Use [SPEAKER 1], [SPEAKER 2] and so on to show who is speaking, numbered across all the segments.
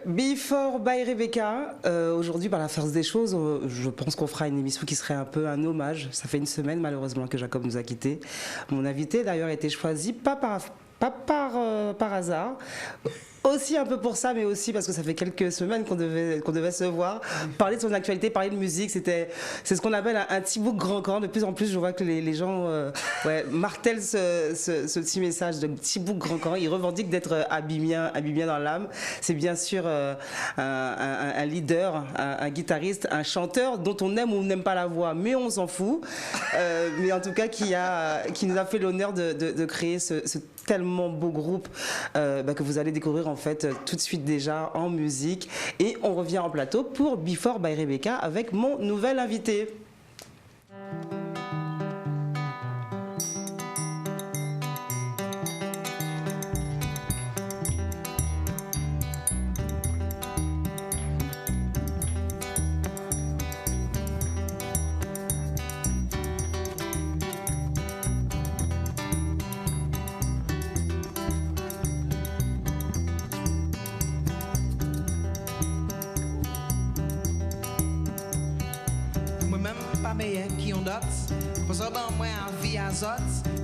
[SPEAKER 1] Before by Rebecca, aujourd'hui par la force des choses, je pense qu'on fera une émission qui serait un peu un hommage. Ça fait une semaine malheureusement que Jacob nous a quittés. Mon invité d'ailleurs a été choisi pas par hasard. Aussi un peu pour ça, mais aussi parce que ça fait quelques semaines qu'on devait se voir, parler de son actualité, parler de musique. C'est ce qu'on appelle un petit bout grand camp. De plus en plus, je vois que les gens martèlent ce petit message de petit bout grand camp. Ils revendiquent d'être abimien dans l'âme. C'est bien sûr un leader, un guitariste, un chanteur dont on aime ou on n'aime pas la voix, mais on s'en fout. Mais en tout cas, qui nous a fait l'honneur de créer ce tellement beau groupe que vous allez découvrir en fait tout de suite déjà en musique. Et on revient en plateau pour Before by Rebecca avec mon nouvel invité.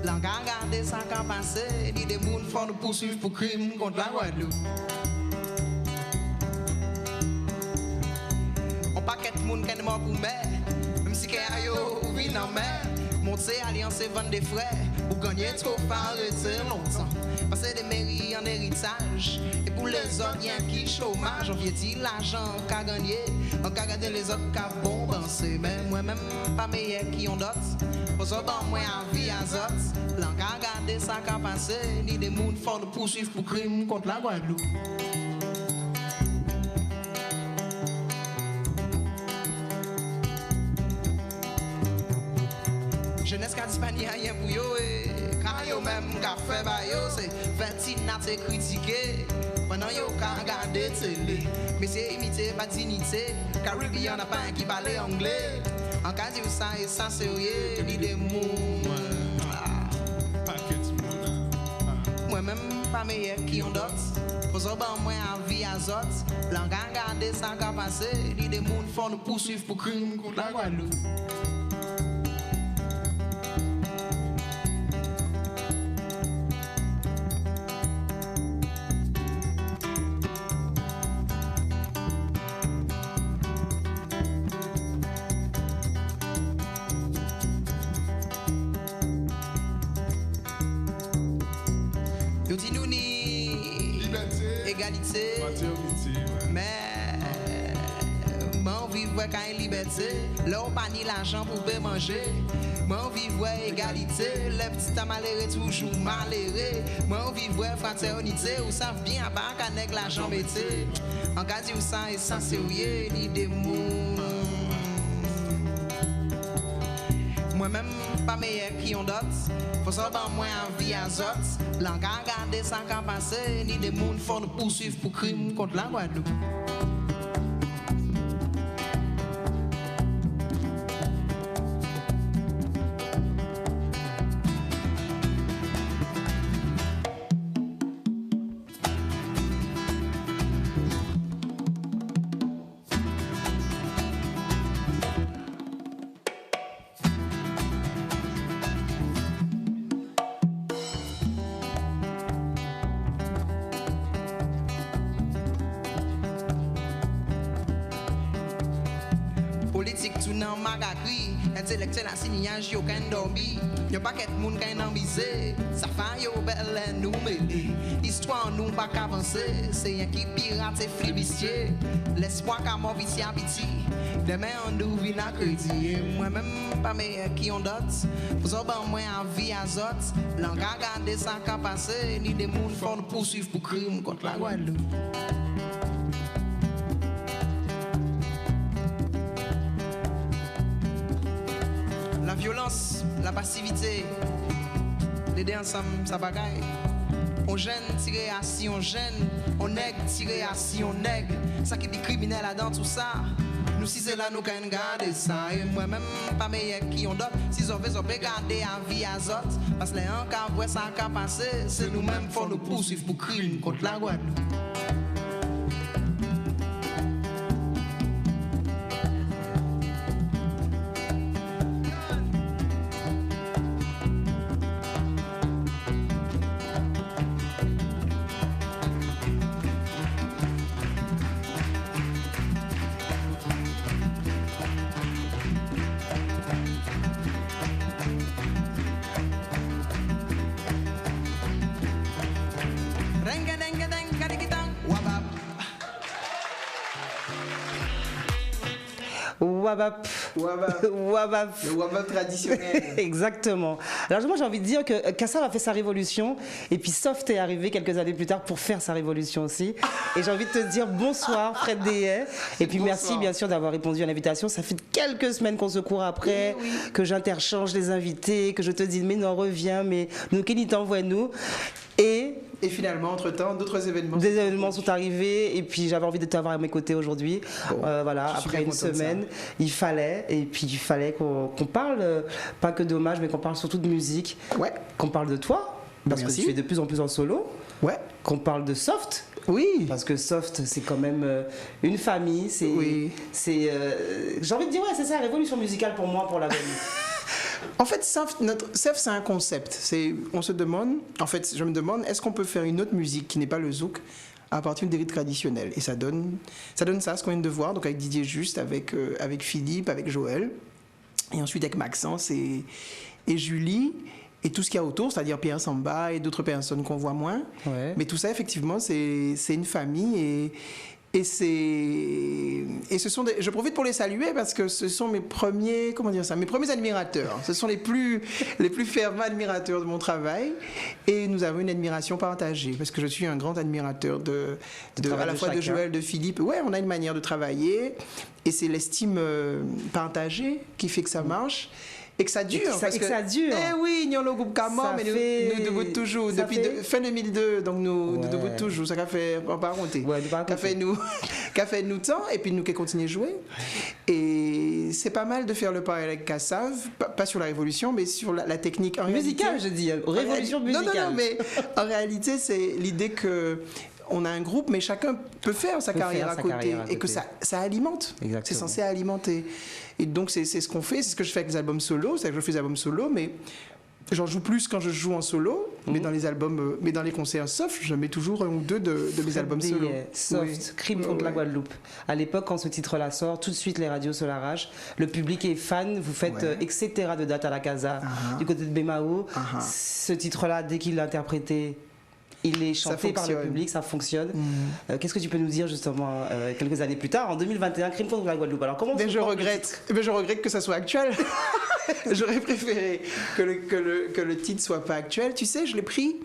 [SPEAKER 2] L'en garder sans qu'en passer, ni des mouns font nous poursuivre pour crime contre la Guadeloupe. On paquet de moun qui est mort pour mer, même si qu'il y a yo ou vin en mer. Monter alliance et vendre des frais, pour gagner trop par arrêter longtemps. Passer des mairies en héritage, et pour les autres y'a qui chômage. On vient dire l'argent qu'a gagné, on qu'a gardé les autres qu'a bon pensé. Mais moi-même pas meilleur qui ont d'autres. Pour ça, moi, en vie azote, l'en garder ça qu'a passé, ni des mouns font nous poursuivre pour crime contre la Guadeloupe. Jeunesse qu'a disparu rien pour yo, et quand yo même qu'a fait ba yo, c'est vertinat et critiqué. Pendant yo qu'a regardé télé, mais c'est imité pas dignité, Caribbean n'a pas un qui parle anglais. En cas de ça et ça sérieux, ni des mots. Moi-même pas meilleur qui ont d'autres. Pour ça, moi en vie azote. L'en garder ça qu'a passé, ni des mots font nous poursuivre pour crime contre la Guadeloupe. Quand liberté, là on pas ni l'argent pour payer manger. Moi on vivre égalité, les petits malheureux toujours malheureux. Moi on vivre fraternité, ou savent bien à part qu'avec l'argent métier. En cas de ça et sans sérieux ni des mots. Moi-même pas meilleur qui ont d'autres. Faut ça moi en vie azote. L'en garder sans qu'en passer, ni des mots font nous poursuivre pour crime contre la Guadeloupe. Intellectuel à signage, yo qu'un dormi. Y'a pas qu'être moun qu'un ambisé. Ça fait yo belle nous mêler. Histoire nous pas qu'avancer. C'est un qui pirate et flibistier. L'espoir qu'à mon viti habiti. Demain on nous vit à crédit. Moi-même pas meilleur qui ont d'autres. Pour ça, moi en vie azote. L'en garder ça qu'à passer. Ni des moun font nous poursuivre pour crime contre la Guadeloupe. La violence, la passivité, les deux ensemble, ça bagaille. On gêne, tirer à si on gêne, on nègre, tirer à si on nègre. Ça qui est criminel là-dedans, tout ça. Nous, si c'est là, nous, quand on garde ça. Et moi-même, pas meilleur qui on d'autres. Si on veut garder en vie azote. Parce que les gens qui voient ça qui passer, c'est nous-mêmes, faut nous poursuivre pour crime contre la Guadeloupe.
[SPEAKER 1] wabap.
[SPEAKER 3] Wabap.
[SPEAKER 1] Wabap.
[SPEAKER 3] Le wabap traditionnel.
[SPEAKER 1] Exactement. Alors moi j'ai envie de dire que Kassav a fait sa révolution et puis Soft est arrivé quelques années plus tard pour faire sa révolution aussi. Et j'ai envie de te dire bonsoir Fred Dehaye. Et puis merci bien sûr d'avoir répondu à l'invitation. Ça fait quelques semaines qu'on se court après, que j'interchange les invités, que je te dis mais non reviens, mais nous qui t'envoie nous.
[SPEAKER 3] Et finalement, entre-temps, d'autres événements.
[SPEAKER 1] Des événements sont arrivés et puis j'avais envie de t'avoir à mes côtés aujourd'hui.
[SPEAKER 3] Bon,
[SPEAKER 1] voilà, après une semaine, il fallait qu'on parle, pas que d'hommage, mais qu'on parle surtout de musique.
[SPEAKER 3] Ouais.
[SPEAKER 1] Qu'on parle de toi, parce que tu fais de plus en plus en solo.
[SPEAKER 3] Ouais.
[SPEAKER 1] Qu'on parle de Soft.
[SPEAKER 3] Oui.
[SPEAKER 1] Parce que Soft, c'est quand même une famille. J'ai envie de dire, ouais, c'est ça, la révolution musicale pour moi, pour la famille.
[SPEAKER 3] En fait, Soft, c'est un concept. On se demande, en fait, je me demande, est-ce qu'on peut faire une autre musique qui n'est pas le zouk à partir des rythmes traditionnels? Et ça donne ça, ce qu'on vient de voir, donc avec Didier Juste, avec Philippe, avec Joël, et ensuite avec Maxence et Julie, et tout ce qu'il y a autour, c'est-à-dire Pierre Samba et d'autres personnes qu'on voit moins.
[SPEAKER 1] Ouais.
[SPEAKER 3] Mais tout ça, effectivement, c'est une famille et ce sont je profite pour les saluer parce que ce sont mes premiers admirateurs. Ce sont les plus fervents admirateurs de mon travail et nous avons une admiration partagée parce que je suis un grand admirateur à la fois de Joël, de Philippe. Ouais, on a une manière de travailler et c'est l'estime partagée qui fait que ça marche. Et que ça dure.
[SPEAKER 1] Ça dure.
[SPEAKER 3] Eh oui, nous avons le groupe Kamon, mais nous debout toujours. Depuis fin 2002, donc nous debout toujours. Ça a fait, on va raconter. Ça fait nous temps, et puis nous qui continuons à jouer. Et c'est pas mal de faire le parallèle avec Kassav, pas sur la révolution, mais sur la technique.
[SPEAKER 1] Musicale, je dis. Révolution musicale.
[SPEAKER 3] Non, mais en réalité, c'est l'idée que on a un groupe, mais chacun peut faire sa carrière à côté. Et que ça alimente. Exactement. C'est censé alimenter. Et donc, c'est ce qu'on fait. C'est ce que je fais avec les albums solo. C'est que je fais des albums solo, mais j'en joue plus quand je joue en solo. Mais dans les albums, mais dans les concerts soft, je mets toujours un ou deux de mes albums solo.
[SPEAKER 1] Soft, Crime contre la Guadeloupe. À l'époque, quand ce titre-là sort, tout de suite, les radios se l'arrachent. Le public est fan. Vous faites etc. de date à la Casa, du côté de Bemao. Ce titre-là, dès qu'il l'a interprété, il est chanté par le public, ça fonctionne. Qu'est-ce que tu peux nous dire justement quelques années plus tard, en 2021, Crime contre la Guadeloupe? Alors comment
[SPEAKER 3] je regrette que ça soit actuel. J'aurais préféré que le titre soit pas actuel. Tu sais, je l'ai pris,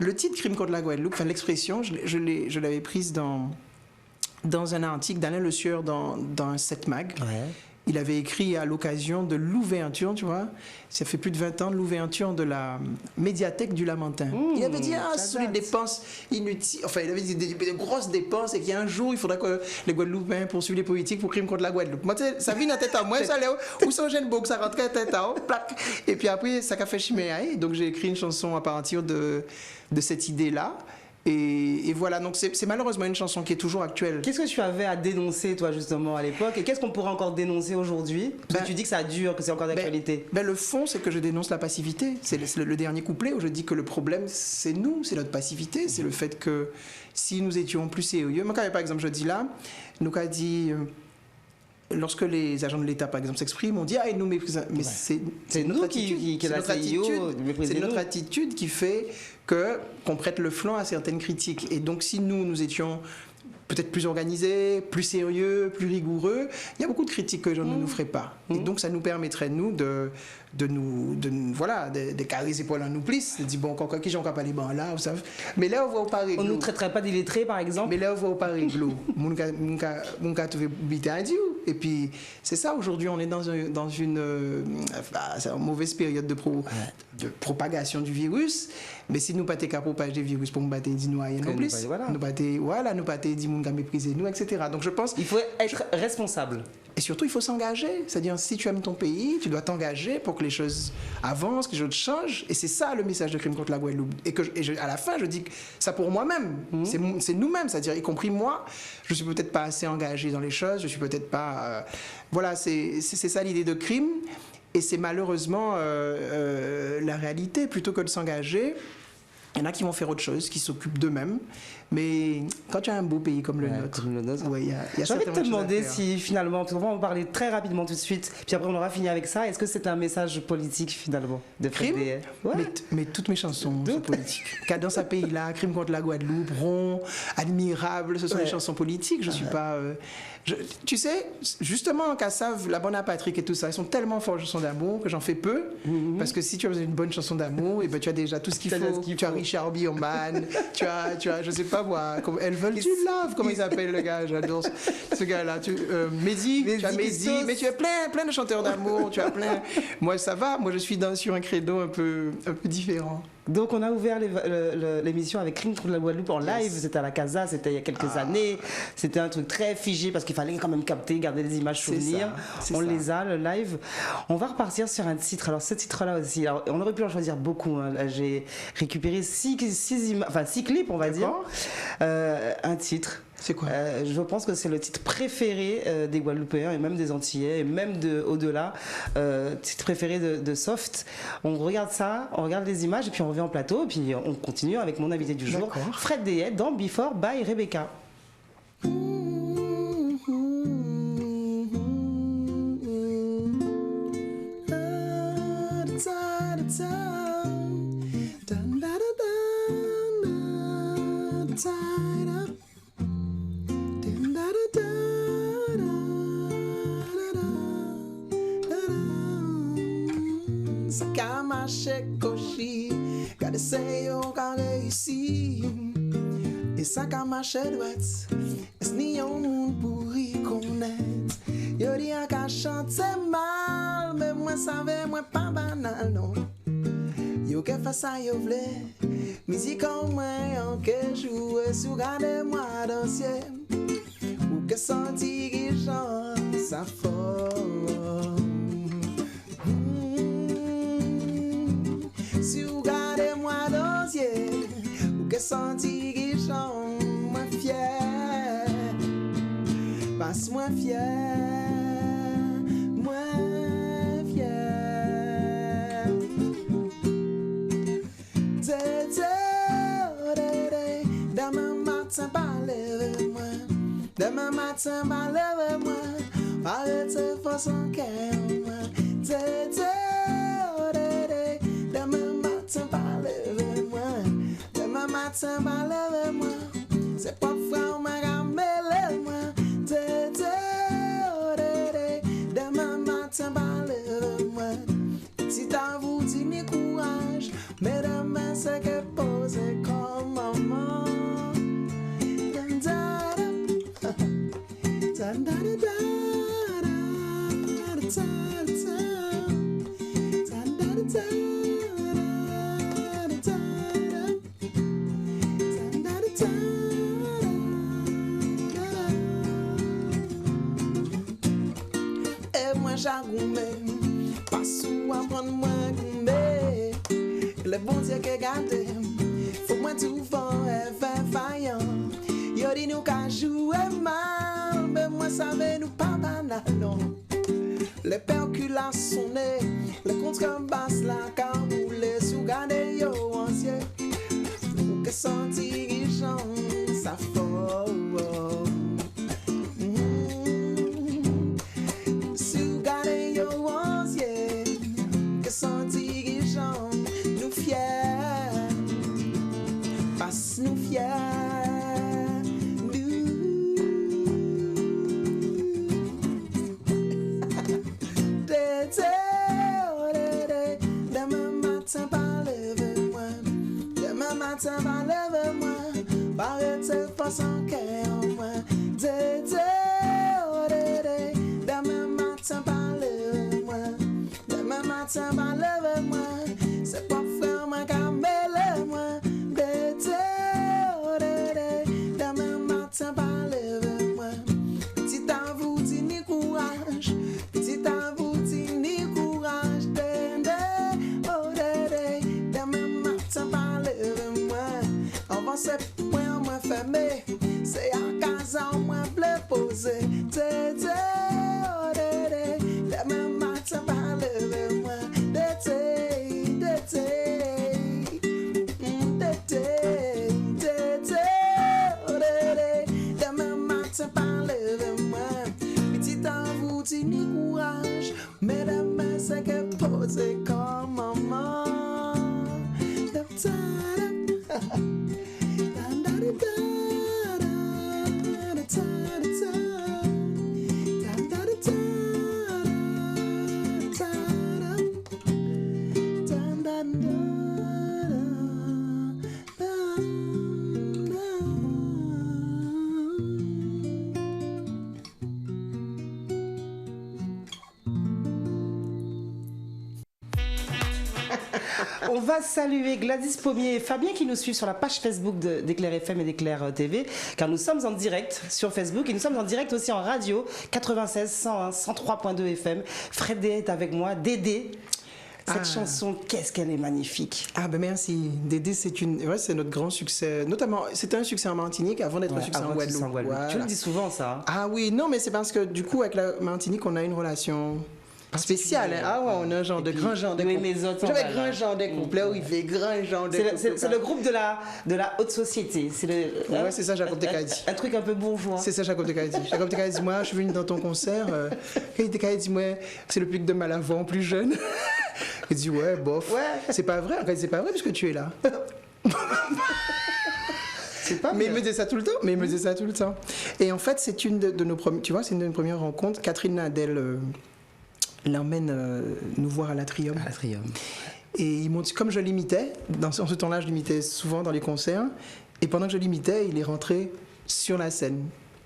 [SPEAKER 3] le titre Crime contre la Guadeloupe, enfin l'expression, je l'avais prise dans un article d'Alain Le Sieur dans un 7 mag. Ouais. Il avait écrit à l'occasion de l'ouverture, tu vois, ça fait plus de 20 ans de l'ouverture de la médiathèque du Lamentin. Il avait dit, ce sont des dépenses inutiles, enfin il avait dit des grosses dépenses et qu'il y a un jour, il faudra que les Guadeloupéens poursuivent les politiques pour crime contre la Guadeloupe. Moi, ça vient dans la tête à moi, ça allait où sont gêne beau que ça rentrait à tête à plaque. Et puis après, ça a fait chiméaï, donc j'ai écrit une chanson à partir de cette idée-là. Et voilà, donc c'est malheureusement une chanson qui est toujours actuelle.
[SPEAKER 1] Qu'est-ce que tu avais à dénoncer, toi, justement, à l'époque? Et qu'est-ce qu'on pourrait encore dénoncer aujourd'hui? Parce que tu dis que ça dure, que c'est encore d'actualité.
[SPEAKER 3] Le fond, c'est que je dénonce la passivité. C'est le dernier couplet où je dis que le problème, c'est nous, c'est notre passivité. C'est le fait que si nous étions plus sérieux... Moi, par exemple, je dis là, nous a dit... Lorsque les agents de l'État, par exemple, s'expriment, on dit « Ah, ils nous méprisent ». Mais c'est notre attitude. C'est notre attitude qui fait qu'on prête le flanc à certaines critiques. Et donc, si nous étions peut-être plus organisés, plus sérieux, plus rigoureux, il y a beaucoup de critiques que les gens ne nous feraient pas. Et donc, ça nous permettrait, nous, de carrer les épaules en nous plisse, de dire, bon, quand qui j'en pas les bancs là, vous savez. Mais là, on voit pas réglo.
[SPEAKER 1] On ne nous traiterait pas d'illettrés, par exemple.
[SPEAKER 3] Mais là, on voit pas réglo. Mon cas, tu veux biter un dieu. Et puis, c'est ça, aujourd'hui, on est dans une mauvaise période de propagation du virus. Mais si nous pas qu'à propager des virus pour nous battre des noyés, nous plus. Nous battre des gens qui mépriser nous, etc. Donc, je pense.
[SPEAKER 1] Il faut être responsable.
[SPEAKER 3] Et surtout, il faut s'engager. C'est-à-dire, si tu aimes ton pays, tu dois t'engager pour que les choses avancent, que les choses changent. Et c'est ça le message de Crime contre la Guadeloupe. À la fin, je dis que ça pour moi-même. C'est nous-mêmes. C'est-à-dire, y compris moi, je suis peut-être pas assez engagé dans les choses. Je suis peut-être pas... Voilà, c'est ça l'idée de Crime. Et c'est malheureusement la réalité. Plutôt que de s'engager, il y en a qui vont faire autre chose, qui s'occupent d'eux-mêmes. Mais quand tu as un beau pays comme le nôtre,
[SPEAKER 1] y a j'ai envie de te demander si finalement, parce qu'on va en parler très rapidement tout de suite, puis après on aura fini avec ça, est-ce que c'est un message politique finalement de Fred Dehaye?
[SPEAKER 3] Mais toutes mes chansons sont politiques. Cadence à pays là, Crime contre la Guadeloupe, Rond, admirables, ce sont des chansons politiques. Je suis pas. Tu sais, justement, Kassav, La Bonne à Patrick et tout ça, ils sont tellement forts en chansons d'amour que j'en fais peu. Parce que si tu as besoin d'une bonne chanson d'amour, et ben tu as déjà tout ce qu'il faut. Tu as Richard Bioman, tu as, je sais pas moi, elles veulent du love, comment il s'appelle le gars, j'adore ce gars-là. Mehdi, tu as Mehdi, mais tu as plein de chanteurs d'amour, tu as plein. Moi, ça va, moi je suis sur un credo un peu différent.
[SPEAKER 1] Donc on a ouvert l'émission avec Crime contre la Guadeloupe en live, c'était à la Casa, c'était il y a quelques années, c'était un truc très figé parce qu'il fallait quand même capter, garder des images, souvenirs, on les a, le live. On va repartir sur un titre, alors ce titre-là aussi, alors, on aurait pu en choisir beaucoup, hein. J'ai récupéré 6 clips on va dire, un titre.
[SPEAKER 3] C'est quoi
[SPEAKER 1] je pense que c'est le titre préféré des Guadeloupéens et même des Antillais et même au-delà, titre préféré de Soft. On regarde ça, on regarde les images et puis on revient en plateau et puis on continue avec mon invité du jour, Fred Deyet dans Before by Rebecca.
[SPEAKER 2] Gade se yo ka reisi E sa ka mache dwet Es ni yon moun pou rikonet Yo di an ka chante mal Men mwen save mwen pa banal non Yo ke fa sa yo vle Mizikon mwen yon ke joue Sou gade mwa dansye Ou ke santi ki chan sa form Si ou gade mwa dansye Ou ke santi ki chan mwen fier Pas mwen fier Mwen fier Tete o de de Demain matin pa leve mwen Demain matin pa leve mwen Arrête fos an kè mwen Tete o de de Demain matin pa leve mwen Demain matin pa leve mwen Se pa fra ou mwen gamele mwen Tete o de de Demain matin pa leve mwen Si ta vous dit ni courage Mais demain c'est que pose comme maman Et moi j'agoumé Pas sous apprendre moi goumé Le bon Dieu que gardé Faut moi tout fort et faire faillant Yo di nou ka jouer mal Mais moi savais nous pas banal non Les perculations sonné Le contrebasse la ka roulé Sous gade yo ancien Ou que senti qui chante sa forme Sous gade yo ancien Que senti qui chante nous fiers Passe nous fiers Matin pa leve mwen Parete fos an kè an mwen Dede o dede Demain matin pa leve mwen Demain matin pa leve mwen Se pa frè mwen ka mele mwen Dede o dede Demain matin pa leve mwen Petit avou di ni courage Petit avou di ni courage Dede o dede Demain matin pa leve Se point moins fermé, c'est à casa moins bleu posé. Tété, oh dédé, demain matin par lever moi. Tété, oh dédé, demain matin par lever moi. Petit avou ti ni courage, mais demain c'est que posé comme maman.
[SPEAKER 1] On va saluer Gladys Pommier et Fabien qui nous suivent sur la page Facebook d'Éclair FM et d'Éclair TV, car nous sommes en direct sur Facebook et nous sommes en direct aussi en radio 96, 101, 103.2 FM. Fred Dédé est avec moi. Dédé, cette chanson, qu'est-ce qu'elle est magnifique.
[SPEAKER 3] Ah ben merci. Dédé, c'est notre grand succès. Notamment, c'était un succès en Martinique avant d'être un succès en Guadeloupe.
[SPEAKER 1] Voilà. Tu le dis souvent ça.
[SPEAKER 3] Ah oui, non, mais c'est parce que du coup, avec la Martinique, on a une relation spécial, hein? Ah ouais, on a un genre de grand genre de couple. J'avais grand genre de couple, là où il fait grand genre de couple.
[SPEAKER 1] C'est le groupe de la haute société.
[SPEAKER 3] Ouais, c'est ça, Jacob Tekadi.
[SPEAKER 1] Un truc un peu bourgeois.
[SPEAKER 3] C'est ça, Jacob Tekadi. Jacob Tekadi dit, moi, je suis venu dans ton concert. Tekadi dit, moi, c'est le public de Malavant, plus jeune. Il dit, ouais, bof. Ouais. C'est pas vrai. C'est pas vrai puisque tu es là. Mais il me disait ça tout le temps. Et en fait, c'est une de nos premières, tu vois, c'est une de nos premières rencontres. Catherine Nadel l'emmène nous voir à l'Atrium. Et ils m'ont dit, comme je l'imitais, en ce temps-là, je l'imitais souvent dans les concerts, et pendant que je l'imitais, il est rentré sur la scène.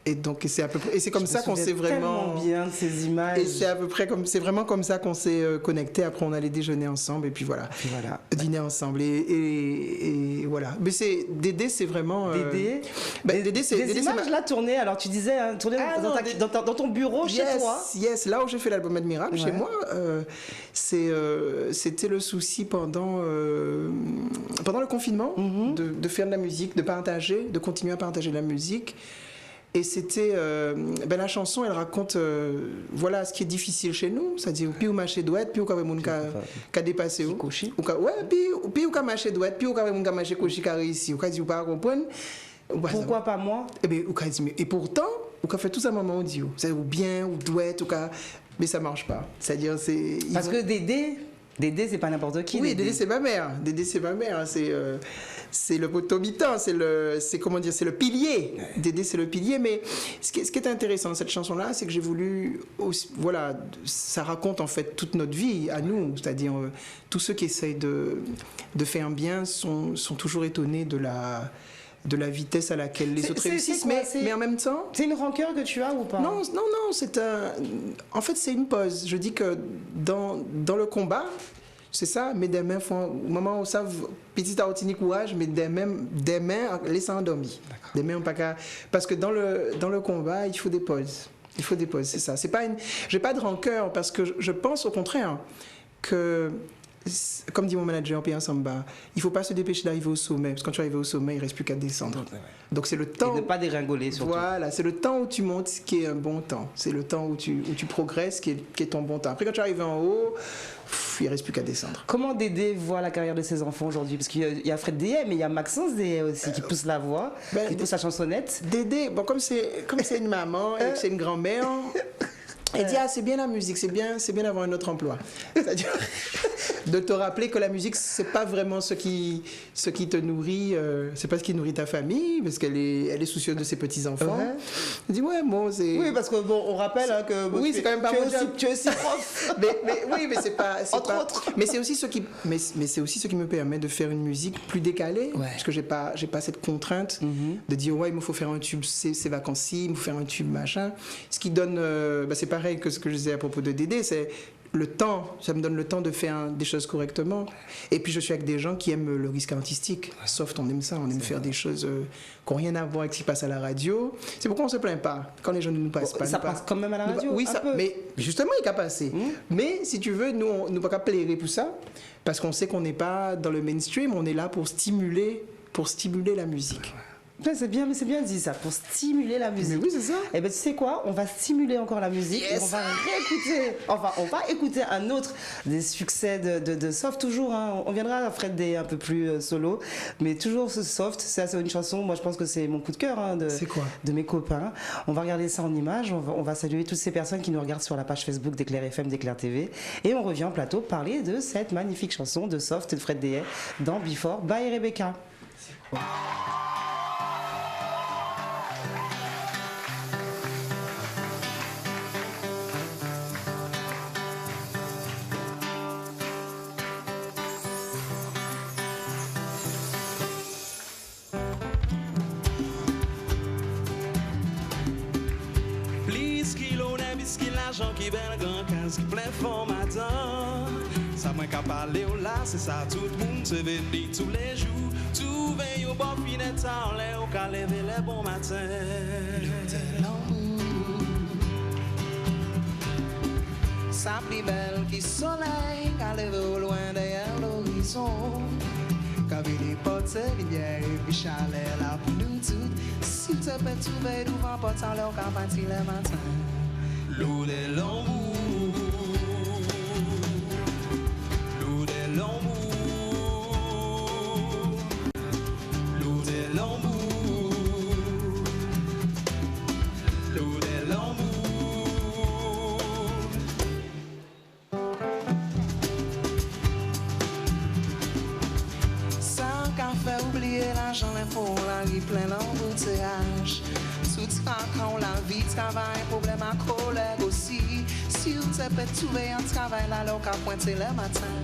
[SPEAKER 3] Et donc c'est comme ça qu'on s'est vraiment
[SPEAKER 1] bien de ces images.
[SPEAKER 3] Et c'est vraiment comme ça qu'on s'est connecté. Après on allait déjeuner ensemble et puis voilà. Dîner ensemble et voilà. Mais Dédé, c'est vraiment
[SPEAKER 1] Dédé, c'est des images là tournées. Alors tu disais tournées dans ton bureau chez toi.
[SPEAKER 3] Yes, là où j'ai fait l'album Admirable chez moi, c'était le souci pendant le confinement de faire de la musique, de continuer à partager de la musique. Et c'était, la chanson, elle raconte, voilà ce qui est difficile chez nous, c'est-à-dire, puis ou marcher douette, puis ou quand même qu'a dépassé ou, ouais, puis ou quand marcher douette, puis ou quand même marcher cochi qu'a réussi, ou quand dit ou pas comprendre.
[SPEAKER 1] Pourquoi pas moi?
[SPEAKER 3] Eh bien, ou quand dit, et pourtant, ou quand fait tout ça maman audio, c'est-à-dire ou bien ou douette ou quand, mais ça marche pas. C'est-à-dire c'est
[SPEAKER 1] parce que Dédé, c'est pas n'importe qui.
[SPEAKER 3] Oui, Dédé, c'est ma mère. C'est le potomitan, c'est le pilier. Dédé, c'est le pilier. Mais ce qui est intéressant dans cette chanson-là, c'est que j'ai voulu, voilà, ça raconte en fait toute notre vie à nous. C'est-à-dire, tous ceux qui essayent de faire bien sont toujours étonnés de la vitesse à laquelle les autres réussissent, mais en même temps...
[SPEAKER 1] C'est une rancœur que tu as ou pas?
[SPEAKER 3] Non, en fait, c'est une pause. Je dis que dans le combat, c'est ça, mais des mains font... Au moment où ça, petit tautini courage, mais des mains laissent endormir. Des mains pas qu'à... Parce que dans le combat, il faut des pauses. C'est ça. J'ai pas de rancœur, parce que je pense au contraire que... Comme dit mon manager Pierre Samba, il ne faut pas se dépêcher d'arriver au sommet, parce que quand tu arrives au sommet, il ne reste plus qu'à descendre. Donc c'est le temps...
[SPEAKER 1] Et ne pas déringoler surtout.
[SPEAKER 3] Voilà, c'est le temps où tu montes qui est un bon temps. C'est le temps où tu progresses qui est ton bon temps. Après, quand tu arrives en haut, il ne reste plus qu'à descendre.
[SPEAKER 1] Comment Dédé voit la carrière de ses enfants aujourd'hui? Parce qu'il y a Fred Dédé, mais il y a Maxence Dédé aussi qui pousse la voix, qui pousse la chansonnette.
[SPEAKER 3] Dédé, bon, comme c'est une maman et que c'est une grand-mère... Elle dit, c'est bien la musique, c'est bien d'avoir un autre emploi. C'est-à-dire de te rappeler que la musique, c'est pas vraiment ce qui te nourrit, c'est pas ce qui nourrit ta famille, parce qu'elle est soucieuse de ses petits-enfants. Elle dit, c'est...
[SPEAKER 1] Oui, parce on rappelle que...
[SPEAKER 3] Oui, c'est quand même pas mon job.
[SPEAKER 1] Tu es aussi prof.
[SPEAKER 3] mais c'est pas...
[SPEAKER 1] Entre autres.
[SPEAKER 3] Mais c'est aussi ce qui me permet de faire une musique plus décalée, parce que j'ai pas cette contrainte de dire, il me faut faire un tube ces vacances-ci, il me faut faire un tube machin. Ce qui donne... c'est pareil que ce que je disais à propos de Dédé, c'est le temps, ça me donne le temps de faire des choses correctement. Et puis je suis avec des gens qui aiment le risque artistique. Soft, on aime ça, on aime faire des choses qui n'ont rien à voir avec ce qui passe à la radio. C'est pourquoi on ne se plaint pas quand les gens ne nous passent pas.
[SPEAKER 1] Ça passe quand même à la radio.
[SPEAKER 3] Oui, mais justement, il a passé. Mais si tu veux, nous, on ne peut pas plaire pour ça, parce qu'on sait qu'on n'est pas dans le mainstream, on est là pour stimuler la musique.
[SPEAKER 1] C'est bien dit ça, pour stimuler la musique.
[SPEAKER 3] Mais oui, c'est ça.
[SPEAKER 1] Et tu sais quoi, on va stimuler encore la musique.
[SPEAKER 3] Yes.
[SPEAKER 1] Et on va réécouter, on va écouter un autre des succès de Soft, toujours. On viendra à Fred Dédé un peu plus solo, mais toujours ce Soft. C'est une chanson, moi je pense que c'est mon coup de cœur de mes copains. On va regarder ça en images, on va saluer toutes ces personnes qui nous regardent sur la page Facebook d'Éclair FM, d'Éclair TV. Et on revient en plateau parler de cette magnifique chanson de Soft et de Fred Dédé dans Before by Rebecca.
[SPEAKER 4] L'argent qui bel grand casque plein formatant. Ça m'a
[SPEAKER 2] moi qu'à parler là, c'est ça tout le monde se veut dire tous les jours. Tout veille au bon finette en l'air, au qu'à lever les bons matins.
[SPEAKER 3] Sa plus belle qui soleil, qu'à lever au loin derrière l'horizon. Quand il porte lumière et puis chaleur là pour nous toutes. Si tu peux trouver devant porte en l'air, qu'à partir le matin.
[SPEAKER 2] L'eau de l'amour, l'eau de l'amour, l'eau de l'amour, l'eau de l'amour.
[SPEAKER 3] Sans qu'à faire oublier l'argent, l'impôt, la vie plein d'embouteillage. Tout ça quand la vie travaille, problème à collègue aussi. Si vous te peut trouver un travail là, alors qu'à pointer le matin.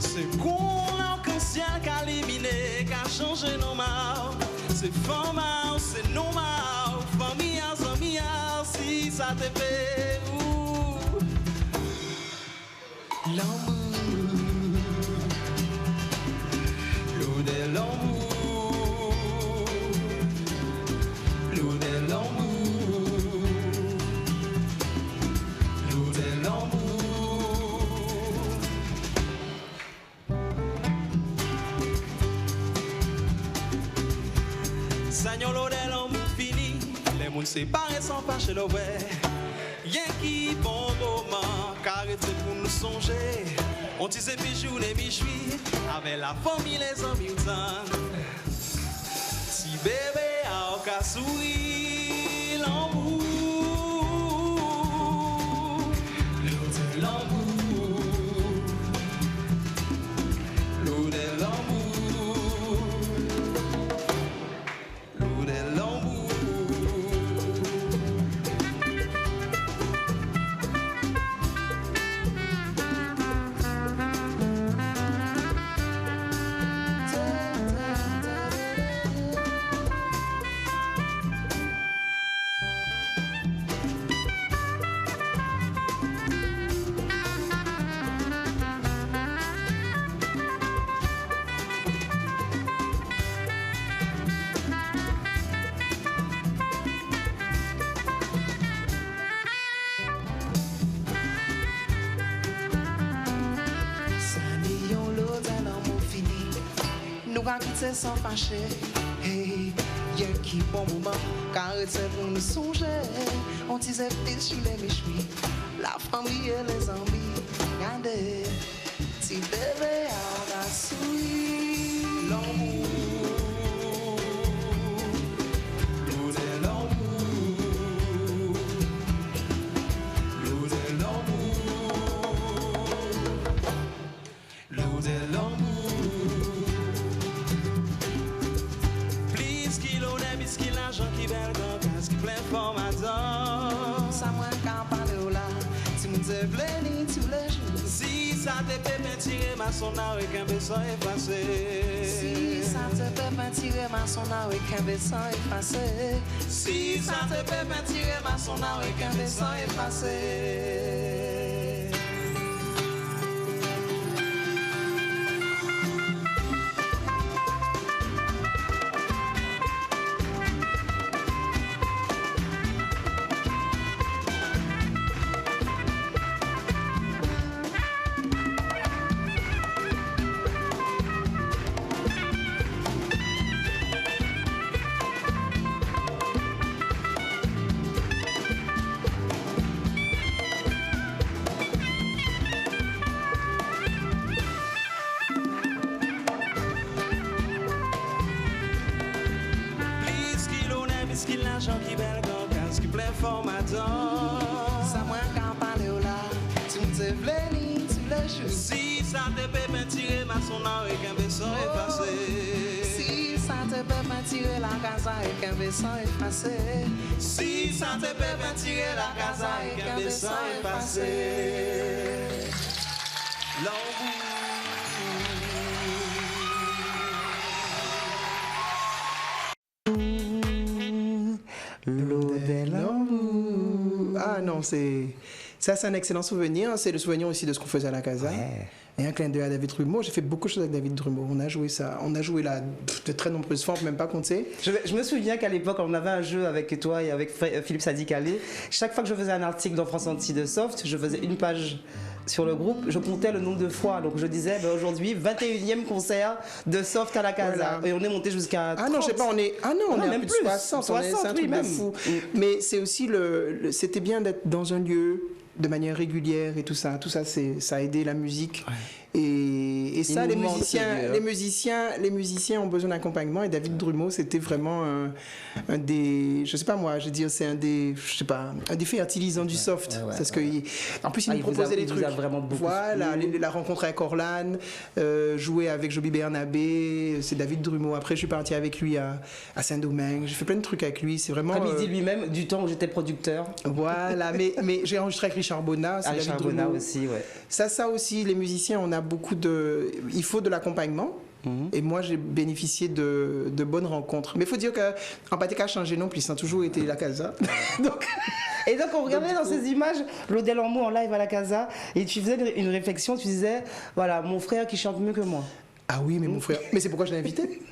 [SPEAKER 2] C'est qu'on a qu'un ciel qu'a éliminé, qu'a changé nos mâles. C'est formal, c'est normal. Famille, amis, si ça te fait
[SPEAKER 3] L'amour.
[SPEAKER 2] L'eau de l'amour, l'eau de l'amour, l'eau de l'amour. Seigneur, l'eau de l'amour fini, les mondes séparés sans fâcher le ouais. Y'a qui bon moment, car c'est pour nous songer. On disait mi-journée, mi-juillet, avec la famille, les amis, si bébé a au cas sourire, l'amour, l'eau de l'amour, l'eau de l'amour, l'eau de l'amour.
[SPEAKER 3] Nous va quitter sans fâcher. Hey, y'a qui bon moment, car c'est pour nous songer. On disait pile sur les méchouis, la famille et les amis. Regardez, si bébé a souri l'amour.
[SPEAKER 2] L'eau de l'amour, l'eau de l'amour, l'eau de l'amour. Qui l'argent qui belle dans casque plein formateur.
[SPEAKER 3] Ça moins qu'à parler là, si nous te plaît tous les jours.
[SPEAKER 2] Si ça te peut peinturer ma son avec un besson effacé.
[SPEAKER 3] Si ça te peut peinturer ma son avec un besson effacé.
[SPEAKER 2] Si ça te peut peinturer ma son avec un besson effacé. Qui l'argent qui belle dans casque plein formateur.
[SPEAKER 3] Ça moins qu'à parler là, tu me te plaît tous les jours.
[SPEAKER 2] Si ça te peut peinturer ma son avec un besson effacé.
[SPEAKER 3] Si ça te peut peinturer la casa avec un besson effacé.
[SPEAKER 2] Si ça te peut peinturer la casa avec un besson effacé. L'amour.
[SPEAKER 3] L'eau de l'amour. Ah non, ça c'est un excellent souvenir. C'est le souvenir aussi de ce qu'on faisait à la Casa.
[SPEAKER 1] Ouais.
[SPEAKER 3] Et un clin d'œil à David Drumeau. J'ai fait beaucoup de choses avec David Drumeau. On a joué ça. On a joué là de très nombreuses fois, on peut même pas compter.
[SPEAKER 1] Je me souviens qu'à l'époque, on avait un jeu avec toi et avec Philippe Sadi-Calais. Chaque fois que je faisais un article dans France Antilles de Soft, je faisais une page sur le groupe, je comptais le nombre de fois. Donc je disais, ben aujourd'hui, 21e concert de Soft à la Casa.
[SPEAKER 3] Voilà.
[SPEAKER 1] Et on est monté jusqu'à 30.
[SPEAKER 3] Ah non, je sais pas, on est à
[SPEAKER 1] même
[SPEAKER 3] plus de
[SPEAKER 1] plus.
[SPEAKER 3] 60, c'est un
[SPEAKER 1] 60,
[SPEAKER 3] truc
[SPEAKER 1] oui,
[SPEAKER 3] de
[SPEAKER 1] même.
[SPEAKER 3] fou. Mais c'est aussi c'était bien d'être dans un lieu de manière régulière et tout ça. Tout ça, ça a aidé la musique.
[SPEAKER 1] Ouais.
[SPEAKER 3] Et ça,
[SPEAKER 1] nous manque ce lieu, hein.
[SPEAKER 3] les musiciens ont besoin d'accompagnement. Et David Drumeau, c'était vraiment un des, je sais pas moi, je veux dire, c'est un des fertilisants du soft.
[SPEAKER 1] ouais,
[SPEAKER 3] Parce que, en plus, il nous
[SPEAKER 1] il vous
[SPEAKER 3] proposait
[SPEAKER 1] a-
[SPEAKER 3] des
[SPEAKER 1] il vous
[SPEAKER 3] trucs.
[SPEAKER 1] a vraiment beaucoup
[SPEAKER 3] Voilà,
[SPEAKER 1] soutenu.
[SPEAKER 3] la rencontre avec Orlan, jouer avec Joby Bernabé, c'est David Drumeau. Après, je suis parti avec lui à Saint-Domingue. J'ai fait plein de trucs avec lui. C'est vraiment.
[SPEAKER 1] Comme il dit lui-même, du temps où j'étais producteur.
[SPEAKER 3] Voilà, mais j'ai enregistré avec Richard Bonnat, c'est
[SPEAKER 1] Avec
[SPEAKER 3] David
[SPEAKER 1] Charbonnat
[SPEAKER 3] Drumeau.
[SPEAKER 1] aussi, ouais.
[SPEAKER 3] Ça aussi, les musiciens, on a beaucoup de. Il faut de l'accompagnement. Et moi, j'ai bénéficié de bonnes rencontres. Mais il faut dire qu'en Patéka a changé non plus, ça a toujours été la Casa. Donc,
[SPEAKER 1] Et donc on regardait dans ces images Lodel en mots en live à la Casa et tu faisais une réflexion, tu disais, voilà, mon frère qui chante mieux que moi.
[SPEAKER 3] ah oui, mais mon frère. Mais c'est pourquoi je l'ai invité.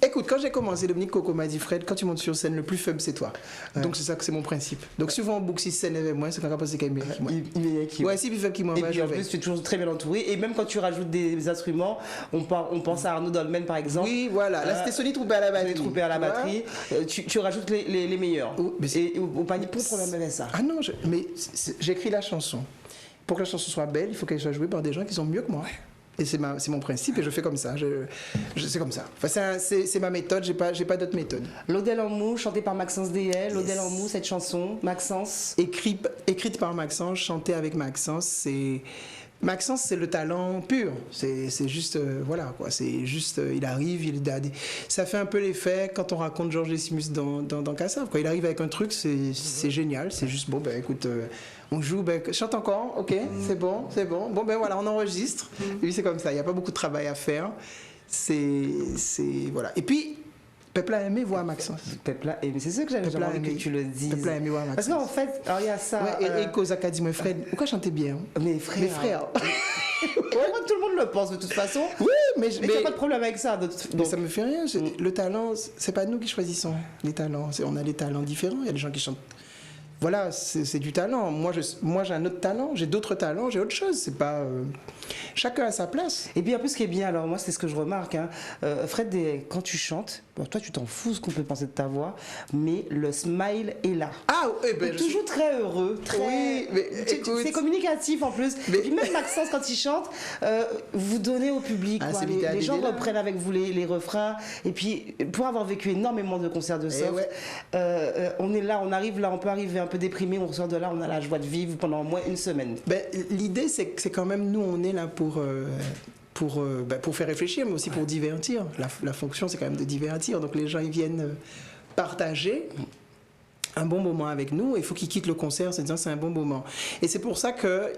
[SPEAKER 3] Écoute, quand j'ai commencé, Dominique Coco m'a dit, Fred, quand tu montes sur scène, le plus faible, c'est toi. Donc c'est ça que c'est mon principe. Donc souvent, on boucle si scène avec moi, c'est quand on pense qu'il y a meilleur qui moi. Ouais, si plus faible qui moi,
[SPEAKER 1] Et
[SPEAKER 3] bah,
[SPEAKER 1] puis
[SPEAKER 3] je
[SPEAKER 1] en
[SPEAKER 3] vais.
[SPEAKER 1] plus, tu es toujours très bien entouré. Et même quand tu rajoutes des instruments, on pense à Arnaud Dolmen par exemple.
[SPEAKER 3] Oui, voilà. Là, c'était Sony Troupé à la batterie.
[SPEAKER 1] Les troupés à la
[SPEAKER 3] Tu vois.
[SPEAKER 1] batterie. Tu rajoutes les meilleurs.
[SPEAKER 3] Oh, mais c'est-
[SPEAKER 1] et au panier, pour problème avec ça.
[SPEAKER 3] Ah non, mais j'écris la chanson. Pour que la chanson soit belle, il faut qu'elle soit jouée par des gens qui sont mieux que moi. Et c'est mon principe et je fais comme ça. C'est comme ça. Enfin, c'est ma méthode, j'ai pas d'autre méthode.
[SPEAKER 1] L'Odel en mou, chanté par Maxence DL. L'Odel en mou, cette chanson, Maxence.
[SPEAKER 3] Écrite par Maxence, chantée avec Maxence, Maxence, c'est le talent pur. C'est juste, voilà, quoi. C'est juste, il arrive, ça fait un peu l'effet quand on raconte Georges Décimus dans Kassav. Quand il arrive avec un truc, c'est génial. C'est juste, bon, ben écoute, on joue, ben, chante encore, ok, c'est bon. Bon, ben voilà, on enregistre. Et puis c'est comme ça, il n'y a pas beaucoup de travail à faire. Voilà. Et puis, Peuple a aimé voir Maxence.
[SPEAKER 1] Pepla, et c'est ça que j'avais
[SPEAKER 3] Peuple a
[SPEAKER 1] envie que
[SPEAKER 3] aimé.
[SPEAKER 1] tu le dises.
[SPEAKER 3] Peuple a aimé voir
[SPEAKER 1] Parce
[SPEAKER 3] Maxence.
[SPEAKER 1] qu'en fait, alors il y a ça.
[SPEAKER 3] Ouais, et Kozak a dit, mon frère, pourquoi chanter bien?
[SPEAKER 1] Mes frères.
[SPEAKER 3] Mes frères.
[SPEAKER 1] Ouais, tout le monde le pense de toute façon.
[SPEAKER 3] Oui, mais
[SPEAKER 1] Mais il n'y a pas de problème avec ça.
[SPEAKER 3] mais ça me fait rien. Le talent, c'est pas nous qui choisissons les talents. On a des talents différents. Il y a des gens qui chantent. Voilà, c'est du talent. Moi, j'ai un autre talent. J'ai d'autres talents. J'ai autre chose. C'est pas. Chacun a sa place.
[SPEAKER 1] Et puis en plus, ce qui est bien, alors moi, c'est ce que je remarque, hein, Fred, quand tu chantes, bon, toi, tu t'en fous ce qu'on peut penser de ta voix, mais le smile est là.
[SPEAKER 3] Ah, eh ben,
[SPEAKER 1] T'es toujours très heureux, très.
[SPEAKER 3] Oui, mais écoute.
[SPEAKER 1] C'est communicatif en plus.
[SPEAKER 3] Mais-
[SPEAKER 1] Et puis même Maxence, quand il chante, vous donnez au public.
[SPEAKER 3] Ah,
[SPEAKER 1] quoi.
[SPEAKER 3] c'est l'idée à
[SPEAKER 1] Les gens
[SPEAKER 3] l'idée, là.
[SPEAKER 1] reprennent avec vous les refrains. Et puis, pour avoir vécu énormément de concerts de soft,
[SPEAKER 3] ouais.
[SPEAKER 1] on est là, on arrive là, on peut arriver un peu déprimé, on ressort de là, on a la joie de vivre pendant au moins une semaine.
[SPEAKER 3] Ben, l'idée, c'est quand même nous, on est là pour faire réfléchir, mais aussi pour divertir. La fonction, c'est quand même de divertir. Donc les gens, ils viennent partager un bon moment avec nous. Il faut qu'ils quittent le concert en se disant c'est un bon moment. Et c'est pour ça que